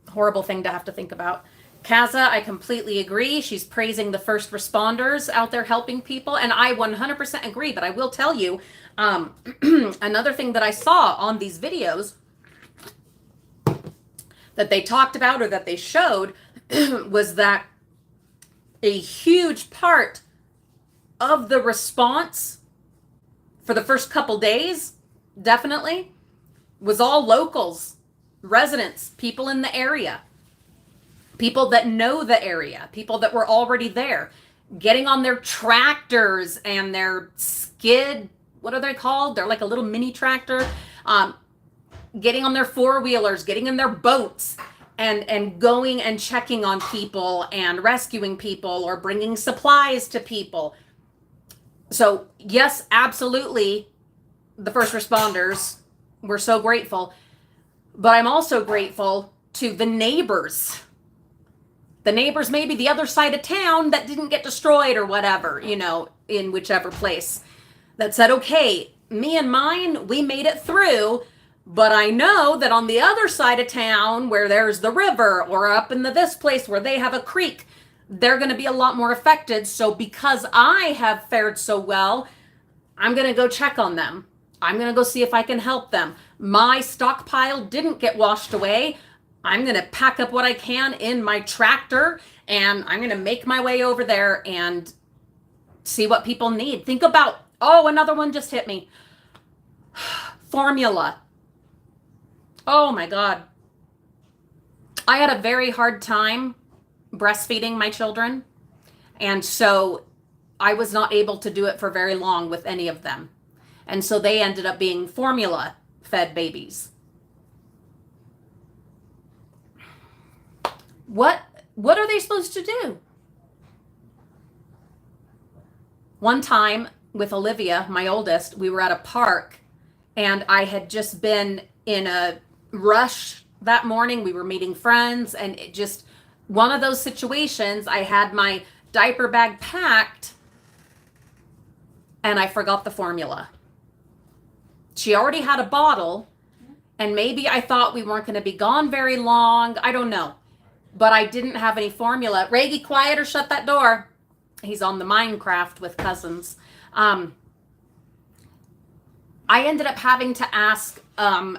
Horrible thing to have to think about. Kaza, I completely agree. She's praising the first responders out there helping people, and I 100% agree, but I will tell you, another thing that I saw on these videos that they talked about or that they showed was that a huge part of the response for the first couple days, definitely, was all locals, residents, people in the area. people that know the area, people that were already there, getting on their tractors and their skid, what are they called? They're like a little mini tractor, getting on their four-wheelers, getting in their boats, and going and checking on people and rescuing people or bringing supplies to people. So yes, absolutely, the first responders, we're so grateful. But I'm also grateful to the neighbors. The neighbors maybe the other side of town that didn't get destroyed or whatever, you know, in whichever place, that said, okay, me and mine, we made it through. But I know that on the other side of town where there's the river, or up in this place where they have a creek, they're going to be a lot more affected. So because I have fared so well, I'm going to go check on them. I'm going to go see if I can help them. My stockpile didn't get washed away. I'm going to pack up what I can in my tractor, and I'm going to make my way over there and see what people need. Think about, oh, another one just hit me. Formula. Oh my God. I had a very hard time breastfeeding my children. And so I was not able to do it for very long with any of them. And so they ended up being formula fed babies. What are they supposed to do? One time with Olivia, my oldest, we were at a park, and I had just been in a rush that morning. We were meeting friends, and it just, one of those situations, I had my diaper bag packed and I forgot the formula. She already had a bottle, and maybe I thought we weren't going to be gone very long. I don't know. But I didn't have any formula. Reggie, quiet or shut that door. He's on the Minecraft with cousins. I ended up having to ask a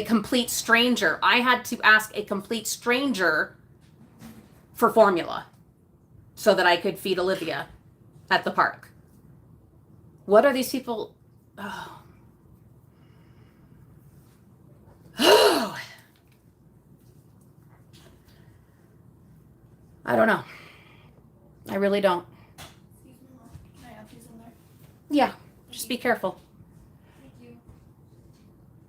complete stranger. I had to ask a complete stranger for formula so that I could feed Olivia at the park. What are these people? Oh. I don't know. I really don't. Excuse me, Mom. Can I have these in there? Yeah, just be careful. Thank you.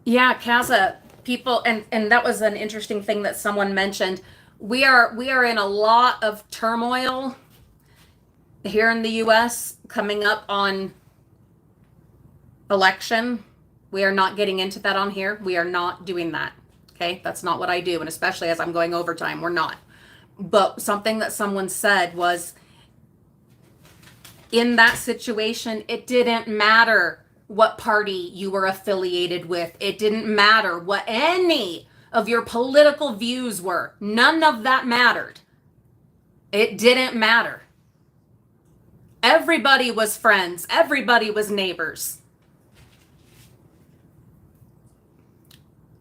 Yeah, Kaza, people, and that was an interesting thing that someone mentioned. We are in a lot of turmoil here in the US coming up on election. We are not getting into that on here. We are not doing that. Okay, that's not what I do, and especially as I'm going overtime, we're not. But something that someone said was, in that situation, it didn't matter what party you were affiliated with. It didn't matter what any of your political views were. None of that mattered. It didn't matter. Everybody was friends. Everybody was neighbors.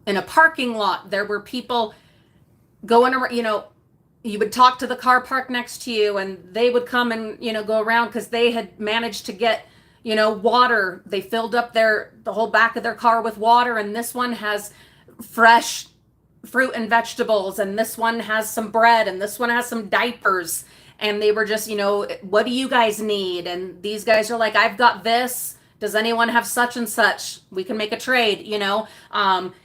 In a parking lot, there were people going around, you know, you would talk to the car parked next to you, and they would come and, you know, go around because they had managed to get, you know, water. They filled up the whole back of their car with water, and this one has fresh fruit and vegetables, and this one has some bread, and this one has some diapers. And they were just, you know, what do you guys need? And these guys are like, I've got this. Does anyone have such and such? We can make a trade, you know.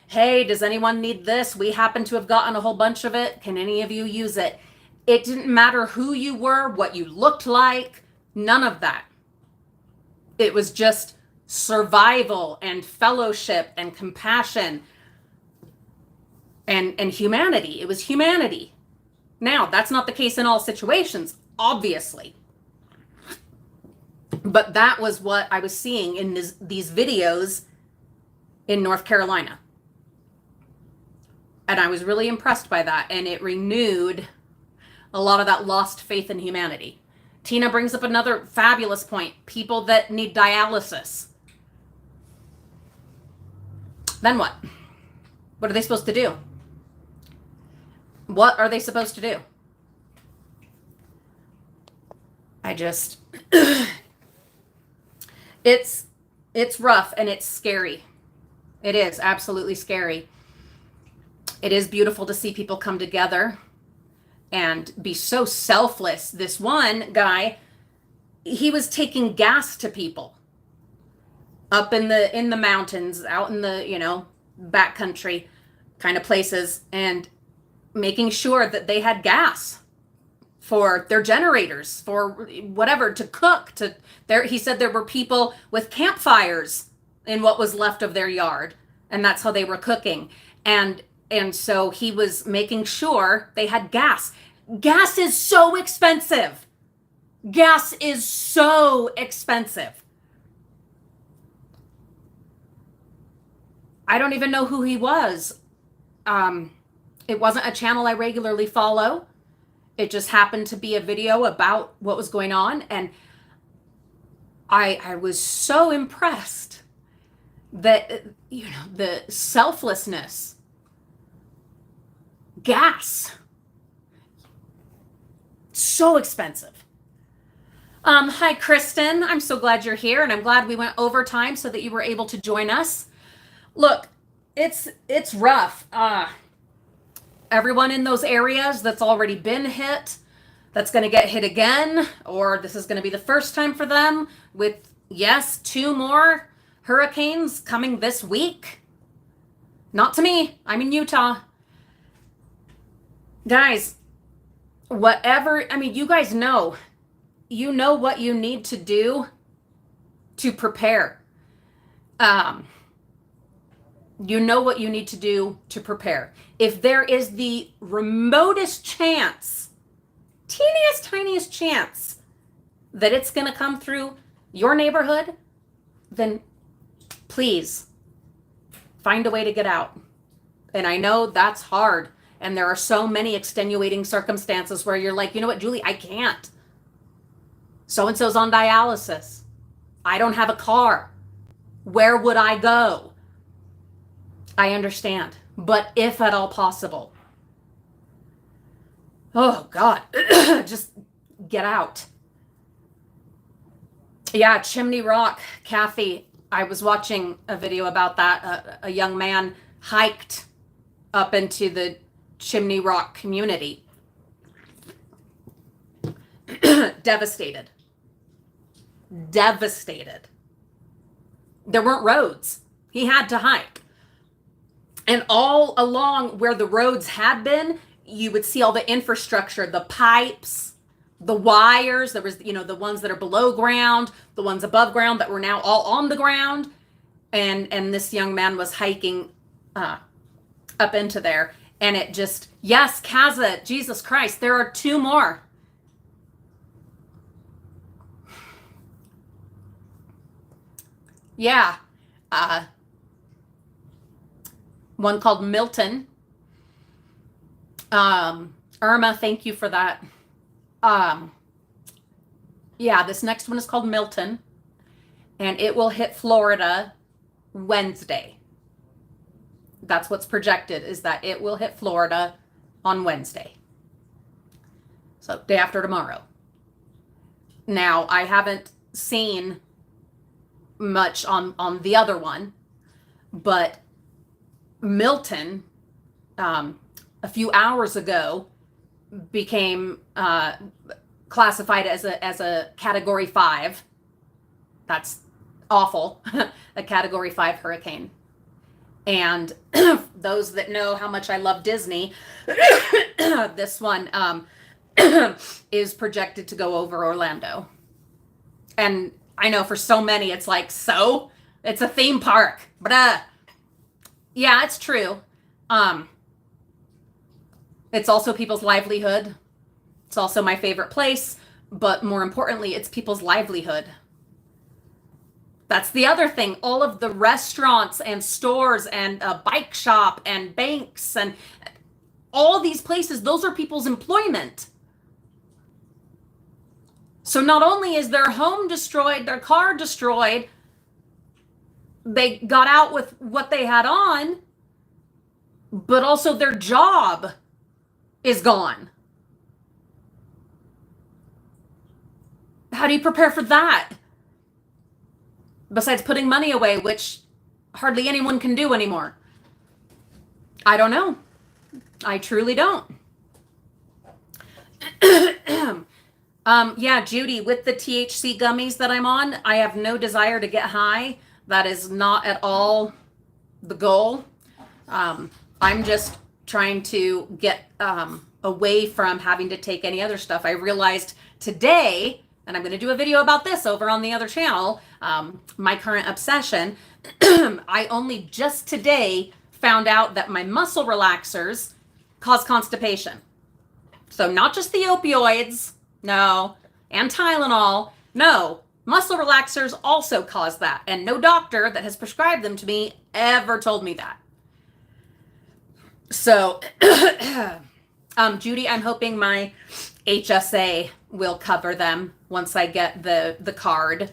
Hey, does anyone need this? We happen to have gotten a whole bunch of it. Can any of you use it? It didn't matter who you were, what you looked like, none of that. It was just survival and fellowship and compassion and humanity. It was humanity. Now, that's not the case in all situations, obviously. But that was what I was seeing in these videos in North Carolina. And I was really impressed by that. And it renewed a lot of that lost faith in humanity. Tina brings up another fabulous point. People that need dialysis. Then what? What are they supposed to do? What are they supposed to do? I just... It's rough and it's scary. It is absolutely scary. It is beautiful to see people come together and be so selfless. This one guy, he was taking gas to people up in the mountains, out in the, backcountry kind of places, and making sure that they had gas for their generators, for whatever, to cook. He said there were people with campfires in what was left of their yard, and that's how they were cooking. And so he was making sure they had gas. Gas is so expensive. Gas is so expensive. I don't even know who he was. It wasn't a channel I regularly follow. It just happened to be a video about what was going on. And I was so impressed that, the selflessness. Gas. So expensive. Hi, Kristen. I'm so glad you're here, and I'm glad we went overtime so that you were able to join us. Look, it's rough. Everyone in those areas that's already been hit, that's going to get hit again, or this is going to be the first time for them with, yes, 2 more hurricanes coming this week. Not to me. I'm in Utah. Guys, you guys know, what you need to do to prepare. You know what you need to do to prepare. If there is the remotest chance, teeniest, tiniest chance that it's going to come through your neighborhood, then please find a way to get out. And I know that's hard. And there are so many extenuating circumstances where you're like, you know what, Julie, I can't. So-and-so's on dialysis. I don't have a car. Where would I go? I understand. But if at all possible, oh God, just get out. Yeah, Chimney Rock, Kathy, I was watching a video about that. A young man hiked up into the Chimney Rock community. Devastated. There weren't roads. He had to hike. And all along where the roads had been, you would see all the infrastructure, the pipes, the wires. There was, the ones that are below ground, the ones above ground that were now all on the ground. And this young man was hiking up into there. And it just, yes, Kaza, Jesus Christ, there are 2 more. Yeah. One called Milton. Irma, thank you for that. Yeah, this next one is called Milton. And it will hit Florida Wednesday. That's what's projected, is that it will hit Florida on Wednesday. So day after tomorrow. Now, I haven't seen much on the other one, but Milton, a few hours ago, became classified as a Category 5. That's awful. A Category 5 hurricane. And those that know how much I love Disney, this one is projected to go over Orlando. And I know for so many, it's like, so? It's a theme park. But yeah, it's true. It's also people's livelihood. It's also my favorite place. But more importantly, it's people's livelihood. That's the other thing. All of the restaurants and stores and a bike shop and banks and all these places, those are people's employment. So not only is their home destroyed, their car destroyed, they got out with what they had on, but also their job is gone. How do you prepare for that? Besides putting money away, which hardly anyone can do anymore. I don't know. I truly don't. Yeah, Judy, with the THC gummies that I'm on, I have no desire to get high. That is not at all the goal. I'm just trying to get away from having to take any other stuff. I realized today, and I'm going to do a video about this over on the other channel, my current obsession. I only just today found out that my muscle relaxers cause constipation. So not just the opioids, no, and Tylenol, no, muscle relaxers also cause that. And no doctor that has prescribed them to me ever told me that. So, Judy, I'm hoping my HSA will cover them once I get the card.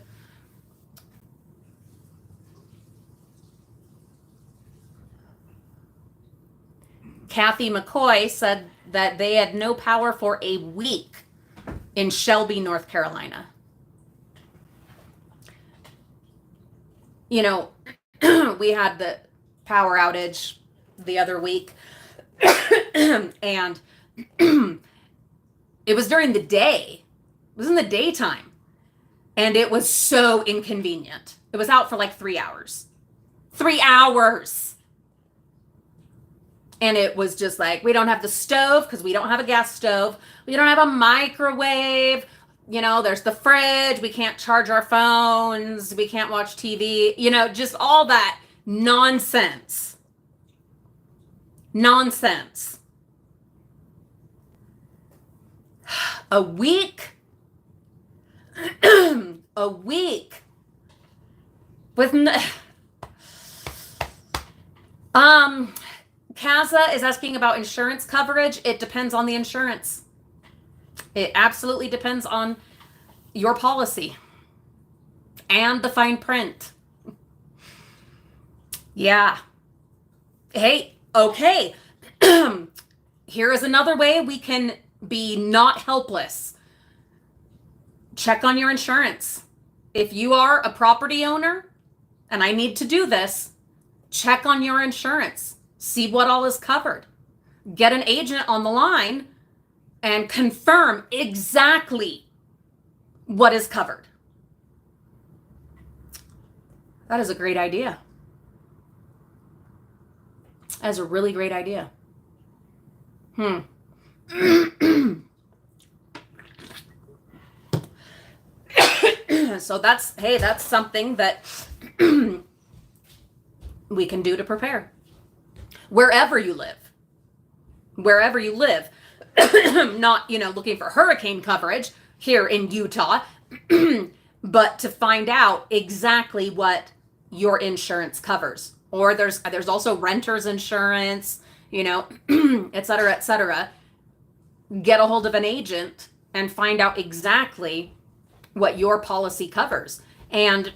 Kathy McCoy said that they had no power for a week in Shelby, North Carolina. You know, we had the power outage the other week, and it was during the day. It was in the daytime, and it was so inconvenient. It was out for like 3 hours. 3 hours. And it was just like, we don't have the stove because we don't have a gas stove. We don't have a microwave. You know, there's the fridge. We can't charge our phones. We can't watch TV. You know, just all that nonsense. Nonsense. A week? A week with Kaza is asking about insurance coverage. It depends on the insurance. It absolutely depends on your policy and the fine print. Yeah. Hey, okay. Here is another way we can be not helpless. Check on your insurance. If you are a property owner, and I need to do this, check on your insurance. See what all is covered. Get an agent on the line and confirm exactly what is covered. That is a great idea. That is a really great idea. So that's something that we can do to prepare. Wherever you live, not, looking for hurricane coverage here in Utah, but to find out exactly what your insurance covers. Or there's also renter's insurance, et cetera, et cetera. Get a hold of an agent and find out exactly what your policy covers. And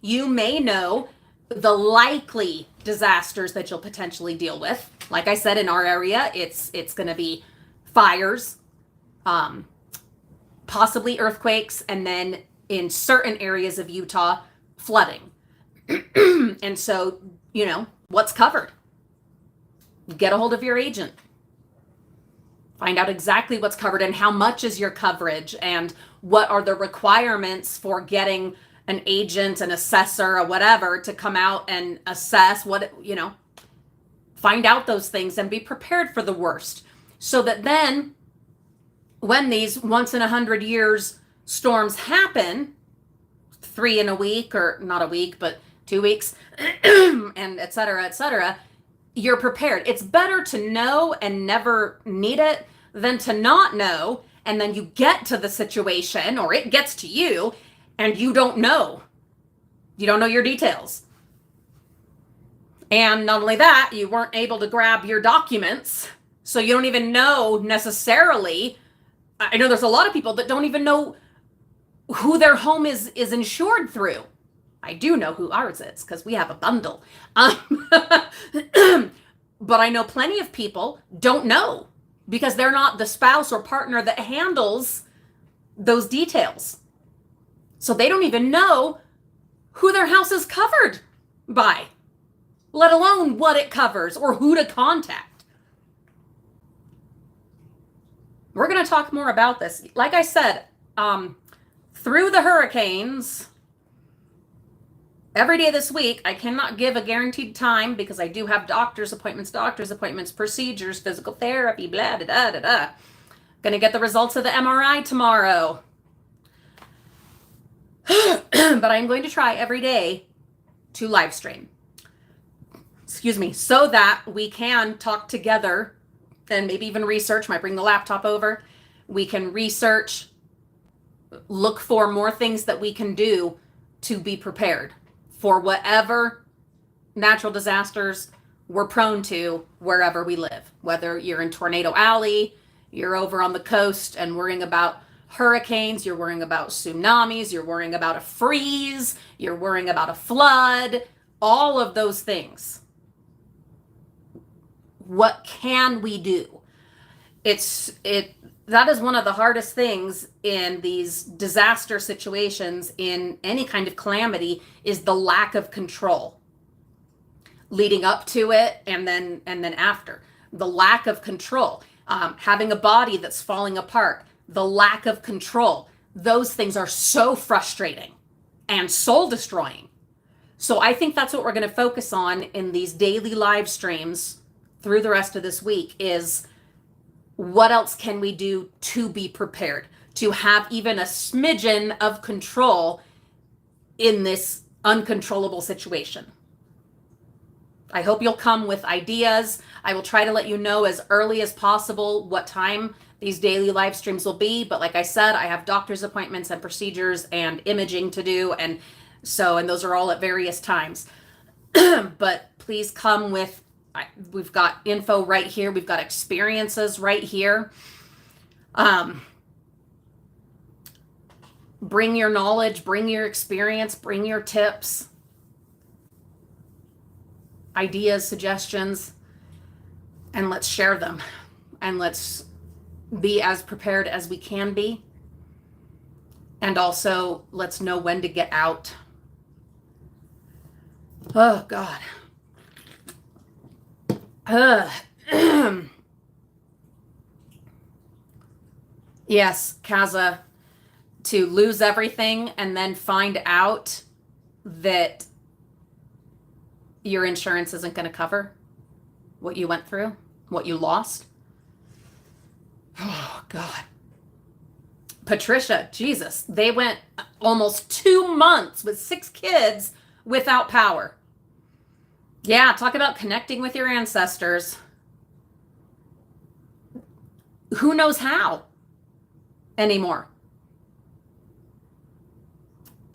you may know the likely disasters that you'll potentially deal with. Like I said, in our area, it's going to be fires, possibly earthquakes, and then in certain areas of Utah, flooding. And so, what's covered? Get a hold of your agent. Find out exactly what's covered and how much is your coverage and what are the requirements for getting an agent, an assessor, or whatever to come out and assess find out those things and be prepared for the worst. So that then when these once in 100 years storms happen, 3 in a week, or not a week, but 2 weeks, and et cetera, you're prepared. It's better to know and never need it than to not know, and then you get to the situation, or it gets to you, and you don't know. You don't know your details. And not only that, you weren't able to grab your documents, so you don't even know necessarily. I know there's a lot of people that don't even know who their home is insured through. I do know who ours is because we have a bundle. But I know plenty of people don't know because they're not the spouse or partner that handles those details. So they don't even know who their house is covered by, let alone what it covers or who to contact. We're going to talk more about this. Like I said, through the hurricanes, every day this week, I cannot give a guaranteed time because I do have doctor's appointments, procedures, physical therapy, blah, da, da, da, da. Going to get the results of the MRI tomorrow. But I'm going to try every day to live stream. Excuse me, so that we can talk together and maybe even research. Might bring the laptop over. We can research, look for more things that we can do to be prepared for whatever natural disasters we're prone to wherever we live. Whether you're in Tornado Alley, you're over on the coast and worrying about hurricanes, you're worrying about tsunamis, you're worrying about a freeze, you're worrying about a flood, all of those things. What can we do? That is one of the hardest things in these disaster situations, in any kind of calamity, is the lack of control leading up to it and then after. The lack of control, having a body that's falling apart, the lack of control. Those things are so frustrating and soul destroying. So I think that's what we're going to focus on in these daily live streams through the rest of this week, is what else can we do to be prepared, to have even a smidgen of control in this uncontrollable situation. I hope you'll come with ideas. I will try to let you know as early as possible what time these daily live streams will be. But like I said, I have doctor's appointments and procedures and imaging to do. And those are all at various times. But please come with, we've got info right here. We've got experiences right here. Bring your knowledge, bring your experience, bring your tips, ideas, suggestions, and let's share them. And let's be as prepared as we can be. And also, let's know when to get out. Oh, God. Yes, Kaza, to lose everything and then find out that your insurance isn't going to cover what you went through, what you lost. Oh, God. Patricia, Jesus, they went almost 2 months with 6 kids without power. Yeah, talk about connecting with your ancestors. Who knows how anymore?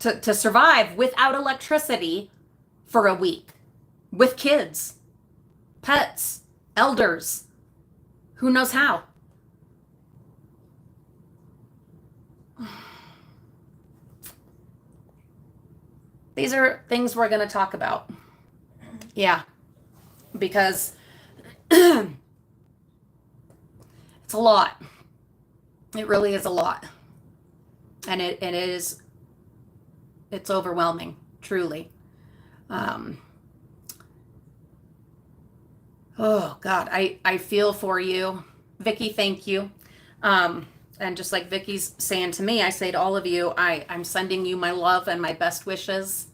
To survive without electricity for a week, with kids, pets, elders. Who knows how? These are things we're going to talk about. Yeah, because it's a lot. It really is a lot. And it's overwhelming, truly. Oh, God, I feel for you. Vicki, thank you. And just like Vicki's saying to me, I say to all of you, I'm sending you my love and my best wishes.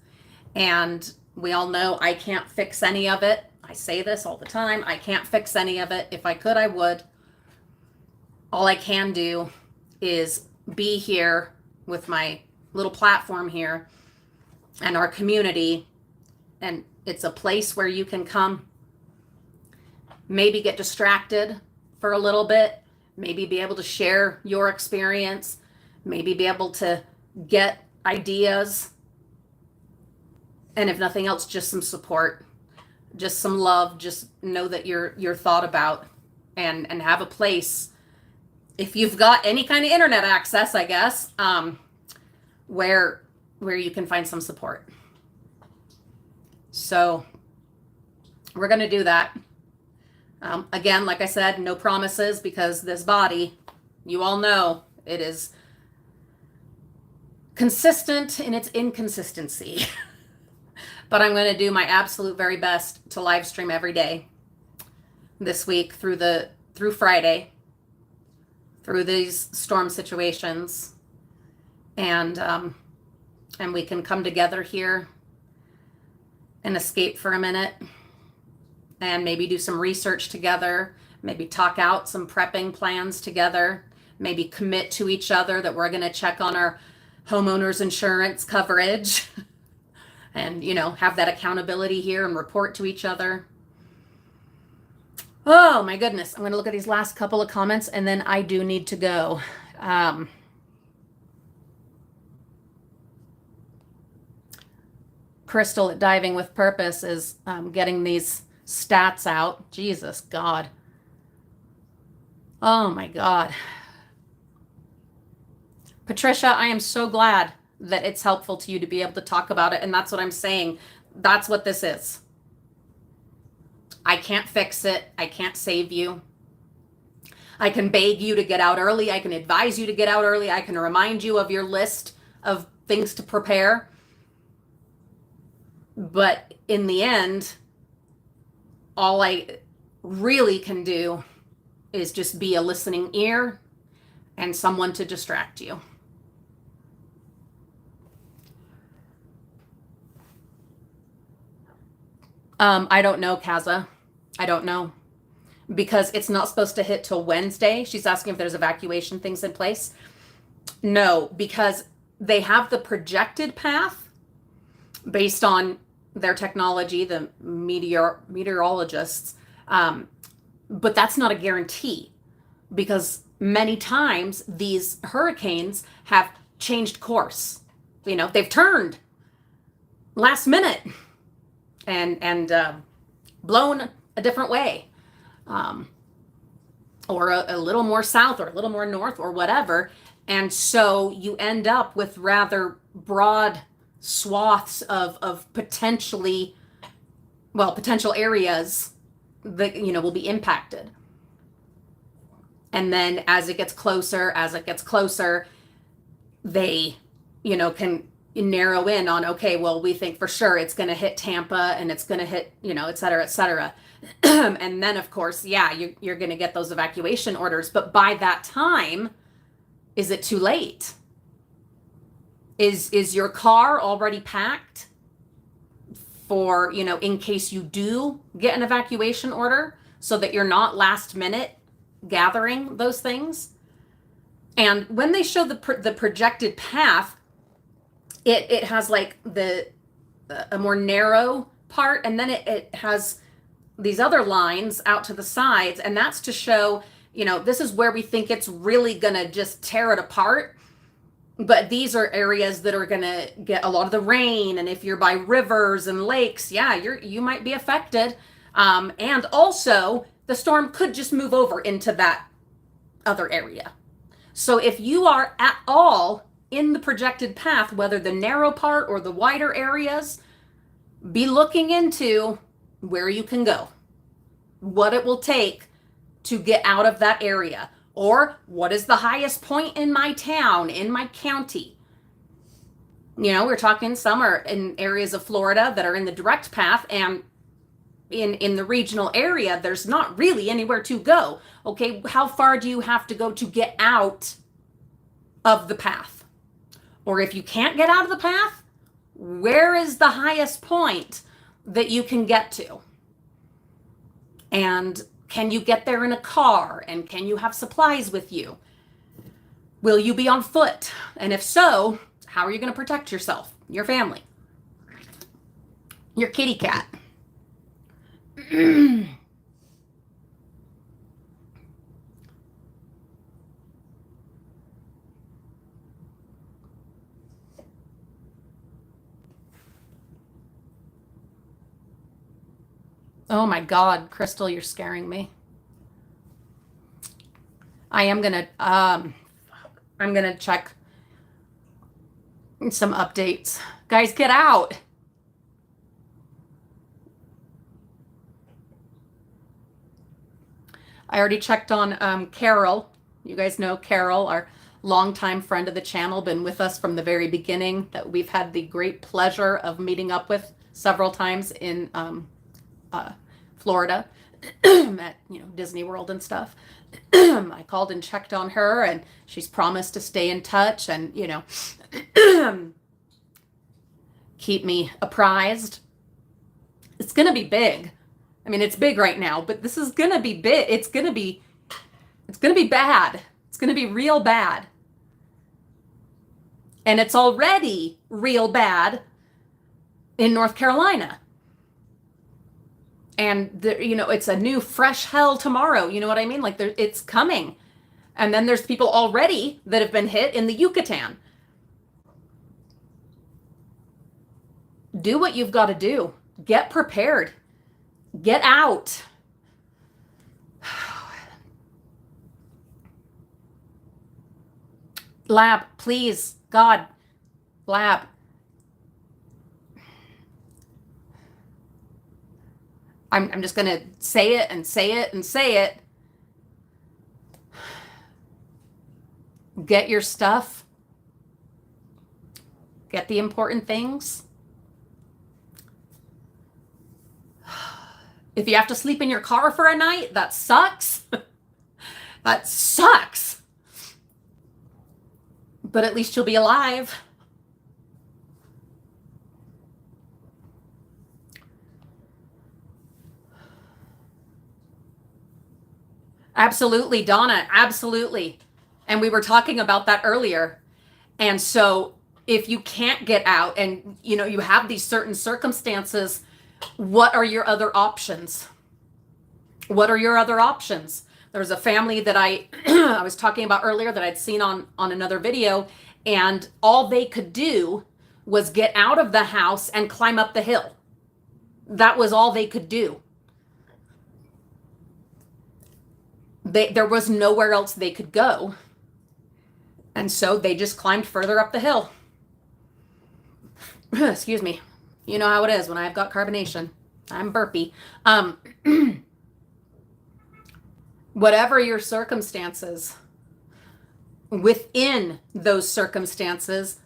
And we all know I can't fix any of it. I say this all the time. I can't fix any of it. If I could, I would. All I can do is be here with my little platform here and our community. And it's a place where you can come, maybe get distracted for a little bit, maybe be able to share your experience, maybe be able to get ideas. And if nothing else, just some support, just some love, just know that you're thought about, and have a place, if you've got any kind of internet access, I guess, where you can find some support. So we're going to do that. Again, like I said, no promises, because this body, you all know, it is consistent in its inconsistency. But I'm going to do my absolute very best to live stream every day this week through Friday. through these storm situations, and we can come together here and escape for a minute and maybe do some research together, maybe talk out some prepping plans together, maybe commit to each other that we're going to check on our homeowners insurance coverage and, have that accountability here and report to each other. Oh my goodness. I'm going to look at these last couple of comments and then I do need to go. Crystal at Diving with Purpose is getting these stats out. Jesus God. Oh my God. Patricia, I am so glad that it's helpful to you to be able to talk about it. And that's what I'm saying. That's what this is. I can't fix it. I can't save you. I can beg you to get out early. I can advise you to get out early. I can remind you of your list of things to prepare. But in the end, all I really can do is just be a listening ear and someone to distract you. I don't know, Kaza. I don't know. Because it's not supposed to hit till Wednesday. She's asking if there's evacuation things in place. No, because they have the projected path based on their technology, the meteorologists. But that's not a guarantee, because many times these hurricanes have changed course. They've turned last minute and blown a different way, or a little more south or a little more north or whatever. And so you end up with rather broad swaths of potential areas that, will be impacted. And then as it gets closer, they, can narrow in on, okay, well, we think for sure it's going to hit Tampa and it's going to hit, et cetera, et cetera. And then of course, you're going to get those evacuation orders. But by that time, is it too late? Is your car already packed for, in case you do get an evacuation order, so that you're not last minute gathering those things? And when they show the projected path, it has like a more narrow part, and then it has these other lines out to the sides, and that's to show, this is where we think it's really gonna just tear it apart. But these are areas that are gonna get a lot of the rain, and if you're by rivers and lakes, you might be affected. And also the storm could just move over into that other area. So if you are at all in the projected path, whether the narrow part or the wider areas, be looking into where you can go, what it will take to get out of that area, or what is the highest point in my town, in my county. We're talking some are in areas of Florida that are in the direct path, and in the regional area, there's not really anywhere to go. Okay, how far do you have to go to get out of the path? Or if you can't get out of the path, where is the highest point that you can get to? And can you get there in a car? And can you have supplies with you? Will you be on foot? And if so, how are you going to protect yourself, your family, your kitty cat? Oh my God, Crystal, you're scaring me. I'm gonna check some updates. Guys, get out. I already checked on Carol. You guys know Carol, our longtime friend of the channel, been with us from the very beginning, that we've had the great pleasure of meeting up with several times in Florida at Disney World and stuff. I called and checked on her, and she's promised to stay in touch and, keep me apprised. It's going to be big. I mean, it's big right now, but this is going to be big. It's going to be bad. It's going to be real bad. And it's already real bad in North Carolina. And it's a new fresh hell tomorrow. You know what I mean? Like it's coming. And then there's people already that have been hit in the Yucatan. Do what you've got to do. Get prepared. Get out. Lab, please, God, Lab. I'm just going to say it and say it and say it. Get your stuff. Get the important things. If you have to sleep in your car for a night, that sucks. That sucks. But at least you'll be alive. Absolutely, Donna, absolutely. And we were talking about that earlier. And so if you can't get out and, you have these certain circumstances, what are your other options? What are your other options? There was a family that I was talking about earlier that I'd seen on another video, and all they could do was get out of the house and climb up the hill. That was all they could do. There was nowhere else they could go. And so they just climbed further up the hill. Excuse me. You know how it is when I've got carbonation. I'm burpy. Whatever your circumstances, within those circumstances,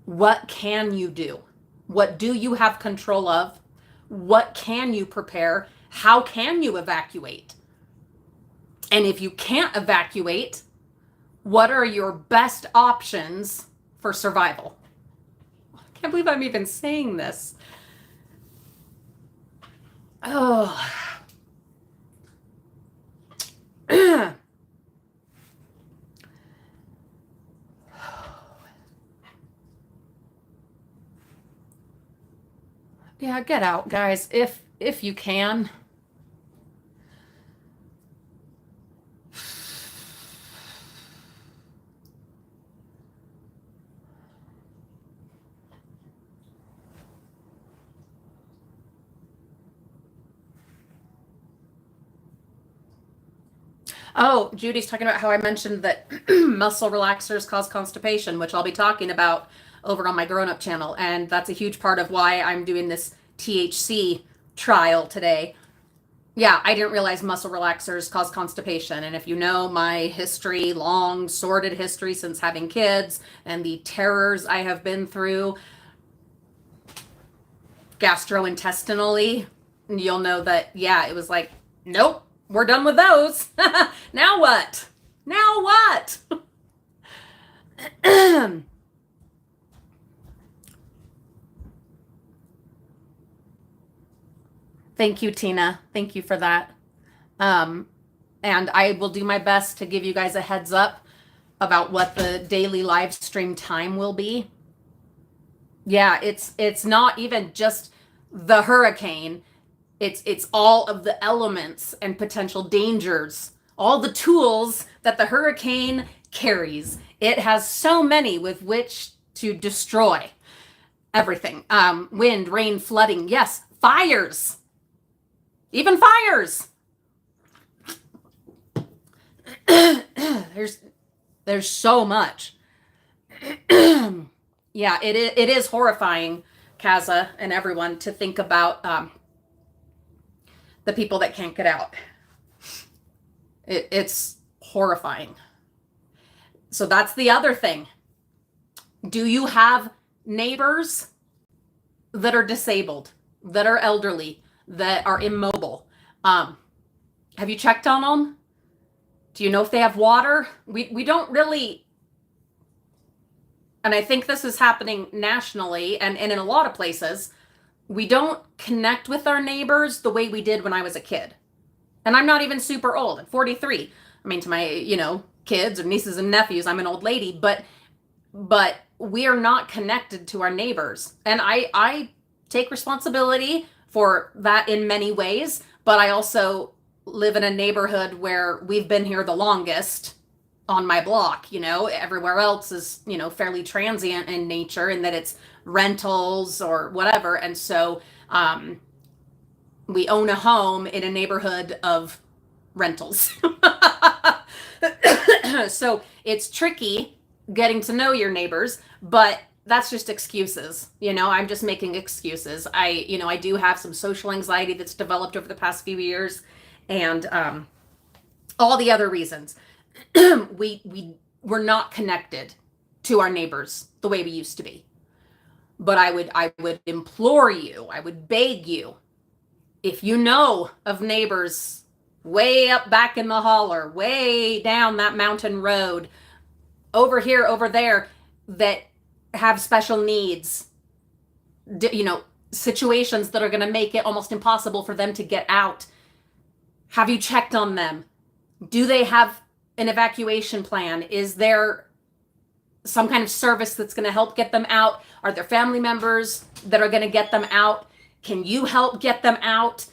what can you do? What do you have control of? What can you prepare? How can you evacuate? And if you can't evacuate, what are your best options for survival? I can't believe I'm even saying this. Oh. Yeah, get out, guys, if you can. Oh, Judy's talking about how I mentioned that muscle relaxers cause constipation, which I'll be talking about over on my Grown Up channel. And that's a huge part of why I'm doing this THC trial today. Yeah, I didn't realize muscle relaxers cause constipation. And if you know my history, long, sordid history since having kids and the terrors I have been through gastrointestinally, you'll know that, yeah, it was like, nope. We're done with those. Now what? Now what? Thank you, Tina. Thank you for that. And I will do my best to give you guys a heads up about what the daily live stream time will be. Yeah, it's not even just the hurricane. It's all of the elements and potential dangers, all the tools that the hurricane carries. It has so many with which to destroy everything. Wind, rain, flooding, yes, fires, even fires. There's so much. Yeah, it is horrifying, Kaza and everyone, to think about the people that can't get out. It's horrifying. So that's the other thing. Do you have neighbors that are disabled, that are elderly, that are immobile? Have you checked on them? Do you know if they have water? We don't really, and I think this is happening nationally and in a lot of places, we don't connect with our neighbors the way we did when I was a kid. And I'm not even super old. I'm 43. I mean, to my, kids or nieces and nephews, I'm an old lady, but we are not connected to our neighbors. And I take responsibility for that in many ways, but I also live in a neighborhood where we've been here the longest on my block. Everywhere else is, fairly transient in nature, and that it's rentals or whatever. And so we own a home in a neighborhood of rentals. So it's tricky getting to know your neighbors, but that's just excuses. I'm just making excuses. I do have some social anxiety that's developed over the past few years, and all the other reasons. We're not connected to our neighbors the way we used to be. But I would implore you, I would beg you, if you know of neighbors way up back in the holler, way down that mountain road, over here, over there, that have special needs, situations that are going to make it almost impossible for them to get out, have you checked on them? Do they have an evacuation plan? Is there some kind of service that's going to help get them out? Are there family members that are going to get them out? Can you help get them out?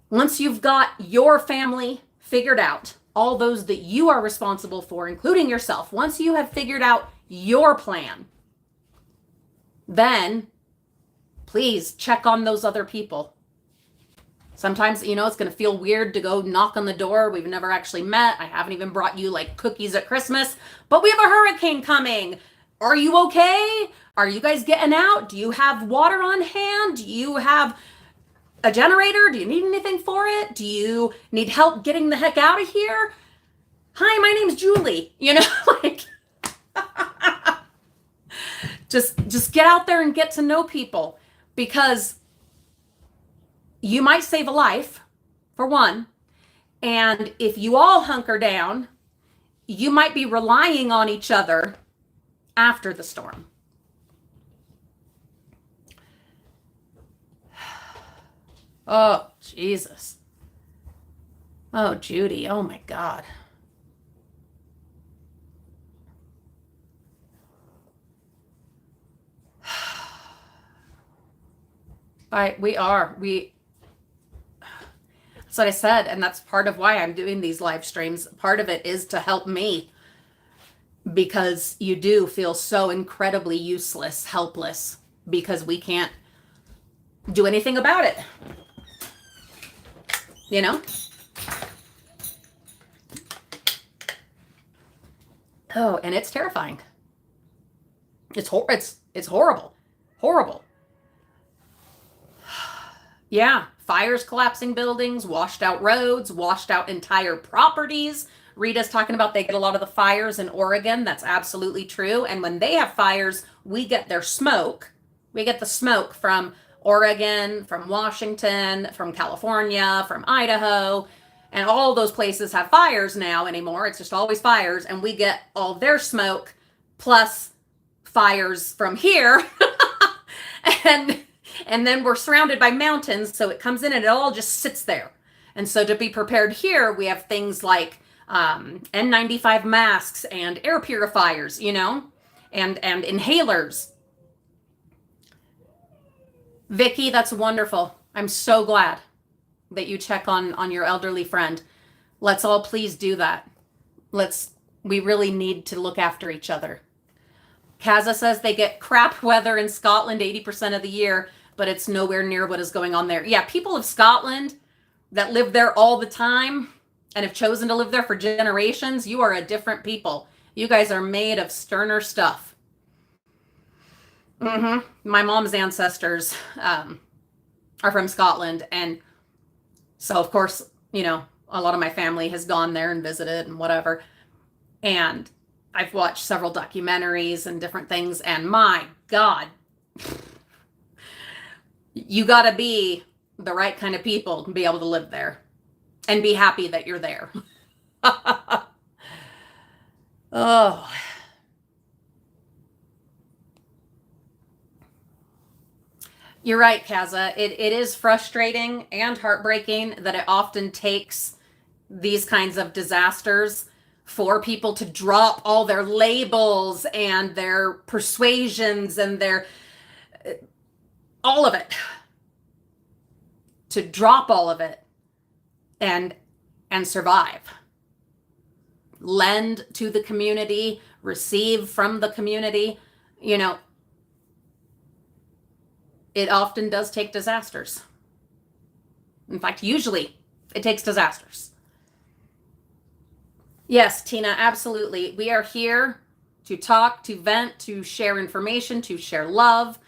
Once you've got your family figured out, all those that you are responsible for, including yourself, once you have figured out your plan, then please check on those other people. Sometimes, it's going to feel weird to go knock on the door. We've never actually met. I haven't even brought you like cookies at Christmas, but we have a hurricane coming. Are you okay? Are you guys getting out? Do you have water on hand? Do you have a generator? Do you need anything for it? Do you need help getting the heck out of here? Hi, my name's Julie. Like just get out there and get to know people, because you might save a life, for one. And if you all hunker down, you might be relying on each other after the storm. Oh, Jesus. Oh, Judy. Oh, my God. That's what I said. And that's part of why I'm doing these live streams. Part of it is to help me, because you do feel so incredibly useless, helpless, because we can't do anything about it. Oh, and it's terrifying. It's horrible. Horrible. Yeah, fires collapsing buildings, washed out roads, washed out entire properties. Rita's talking about they get a lot of the fires in Oregon. That's absolutely true. And when they have fires, we get their smoke. We get the smoke from Oregon, from Washington, from California, from Idaho. And all those places have fires now anymore. It's just always fires. And we get all their smoke plus fires from here. And then we're surrounded by mountains, so it comes in and it all just sits there. And so to be prepared here, we have things like N95 masks and air purifiers, and inhalers. Vicky, that's wonderful. I'm so glad that you check on your elderly friend. Let's all please do that. We really need to look after each other. Kaza says they get crap weather in Scotland 80% of the year, but it's nowhere near what is going on there. Yeah, people of Scotland that live there all the time and have chosen to live there for generations, you are a different people. You guys are made of sterner stuff. My mom's ancestors are from Scotland. And so, of course, a lot of my family has gone there and visited and whatever. And I've watched several documentaries and different things. And my God, you got to be the right kind of people to be able to live there and be happy that you're there. Oh, you're right, Kaza. It is frustrating and heartbreaking that it often takes these kinds of disasters for people to drop all their labels and their persuasions and their all of it, to drop all of it and survive. Lend to the community, receive from the community. You know, it often does take disasters. In fact, usually it takes disasters. Yes, Tina, absolutely. We are here to talk, to vent, to share information, to share love.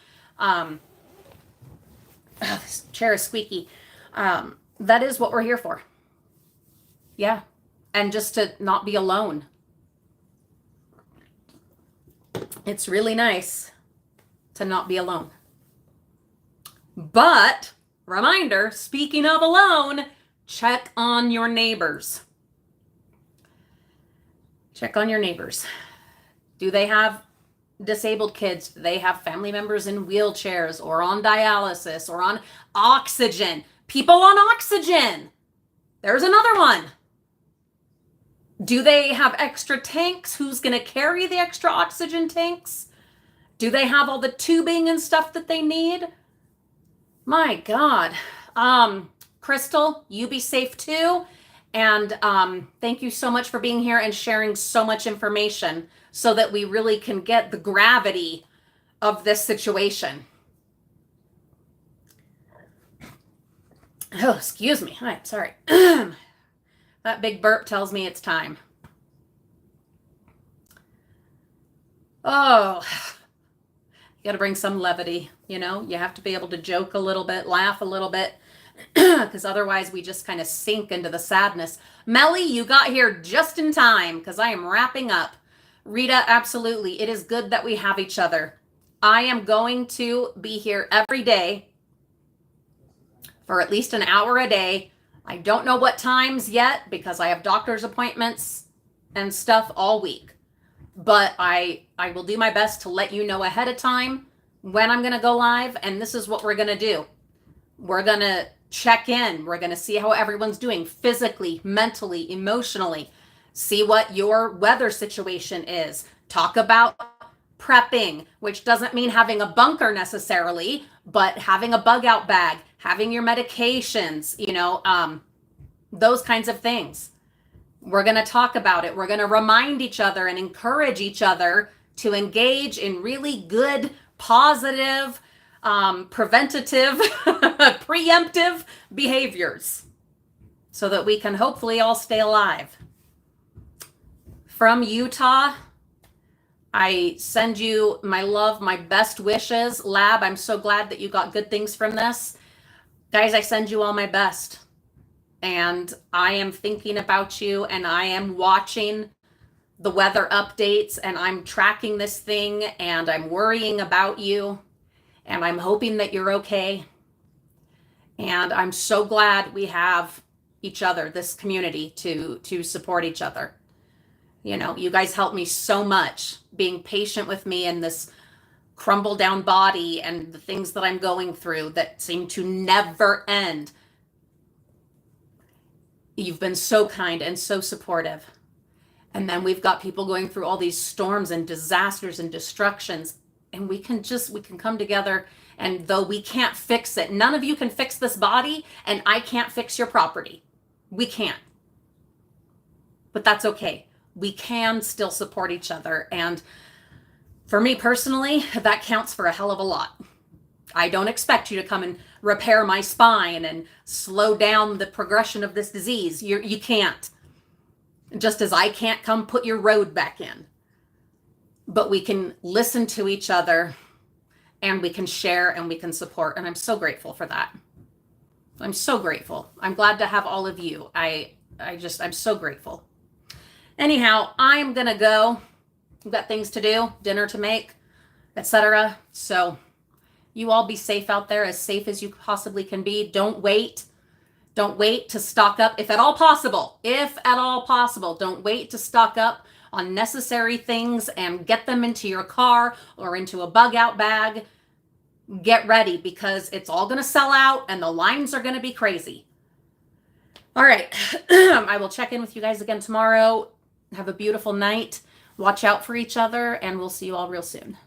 This chair is squeaky. That is what we're here for. Yeah. And just to not be alone. It's really nice to not be alone. But, reminder, speaking of alone, check on your neighbors. Check on your neighbors. Do they have disabled kids? Do they have family members in wheelchairs or on dialysis or on oxygen? People on oxygen. There's another one. Do they have extra tanks? Who's going to carry the extra oxygen tanks? Do they have all the tubing and stuff that they need? My God. Crystal, you be safe too. And thank you so much for being here and sharing so much information so that we really can get the gravity of this situation. Oh, excuse me. Hi, sorry. That big burp tells me it's time. Oh, you got to bring some levity, you know? You have to be able to joke a little bit, laugh a little bit, because otherwise we just kind of sink into the sadness. Melly, you got here just in time because I am wrapping up. Rita, absolutely. It is good that we have each other. I am going to be here every day for at least an hour a day. I don't know what times yet because I have doctor's appointments and stuff all week. But I will do my best to let you know ahead of time when I'm going to go live. And this is what we're going to do. We're going to check in. We're going to see how everyone's doing physically, mentally, emotionally. See what your weather situation is. Talk about prepping, which doesn't mean having a bunker necessarily, but having a bug out bag, having your medications, those kinds of things. We're going to talk about it. We're going to remind each other and encourage each other to engage in really good, positive, preventative, preemptive behaviors so that we can hopefully all stay alive. From Utah, I send you my love, my best wishes. Lab, I'm so glad that you got good things from this. Guys, I send you all my best. And I am thinking about you, and I am watching the weather updates, and I'm tracking this thing, and I'm worrying about you, and I'm hoping that you're okay. And I'm so glad we have each other, this community, to support each other. You guys help me so much being patient with me in this crumble down body and the things that I'm going through that seem to never end. You've been so kind and so supportive. And then we've got people going through all these storms and disasters and destructions, and we can come together. And though we can't fix it, none of you can fix this body, and I can't fix your property. We can't. But that's okay. We can still support each other. And for me personally, that counts for a hell of a lot. I don't expect you to come and repair my spine and slow down the progression of this disease. You can't. Just as I can't come put your road back in. But we can listen to each other, and we can share, and we can support. And I'm so grateful for that. I'm so grateful. I'm glad to have all of you. I'm so grateful. Anyhow, I'm going to go. I've got things to do, dinner to make, etc. So you all be safe out there, as safe as you possibly can be. Don't wait. Don't wait to stock up, if at all possible. If at all possible, don't wait to stock up on necessary things and get them into your car or into a bug out bag. Get ready, because it's all going to sell out and the lines are going to be crazy. All right. I will check in with you guys again tomorrow. Have a beautiful night. Watch out for each other, and we'll see you all real soon.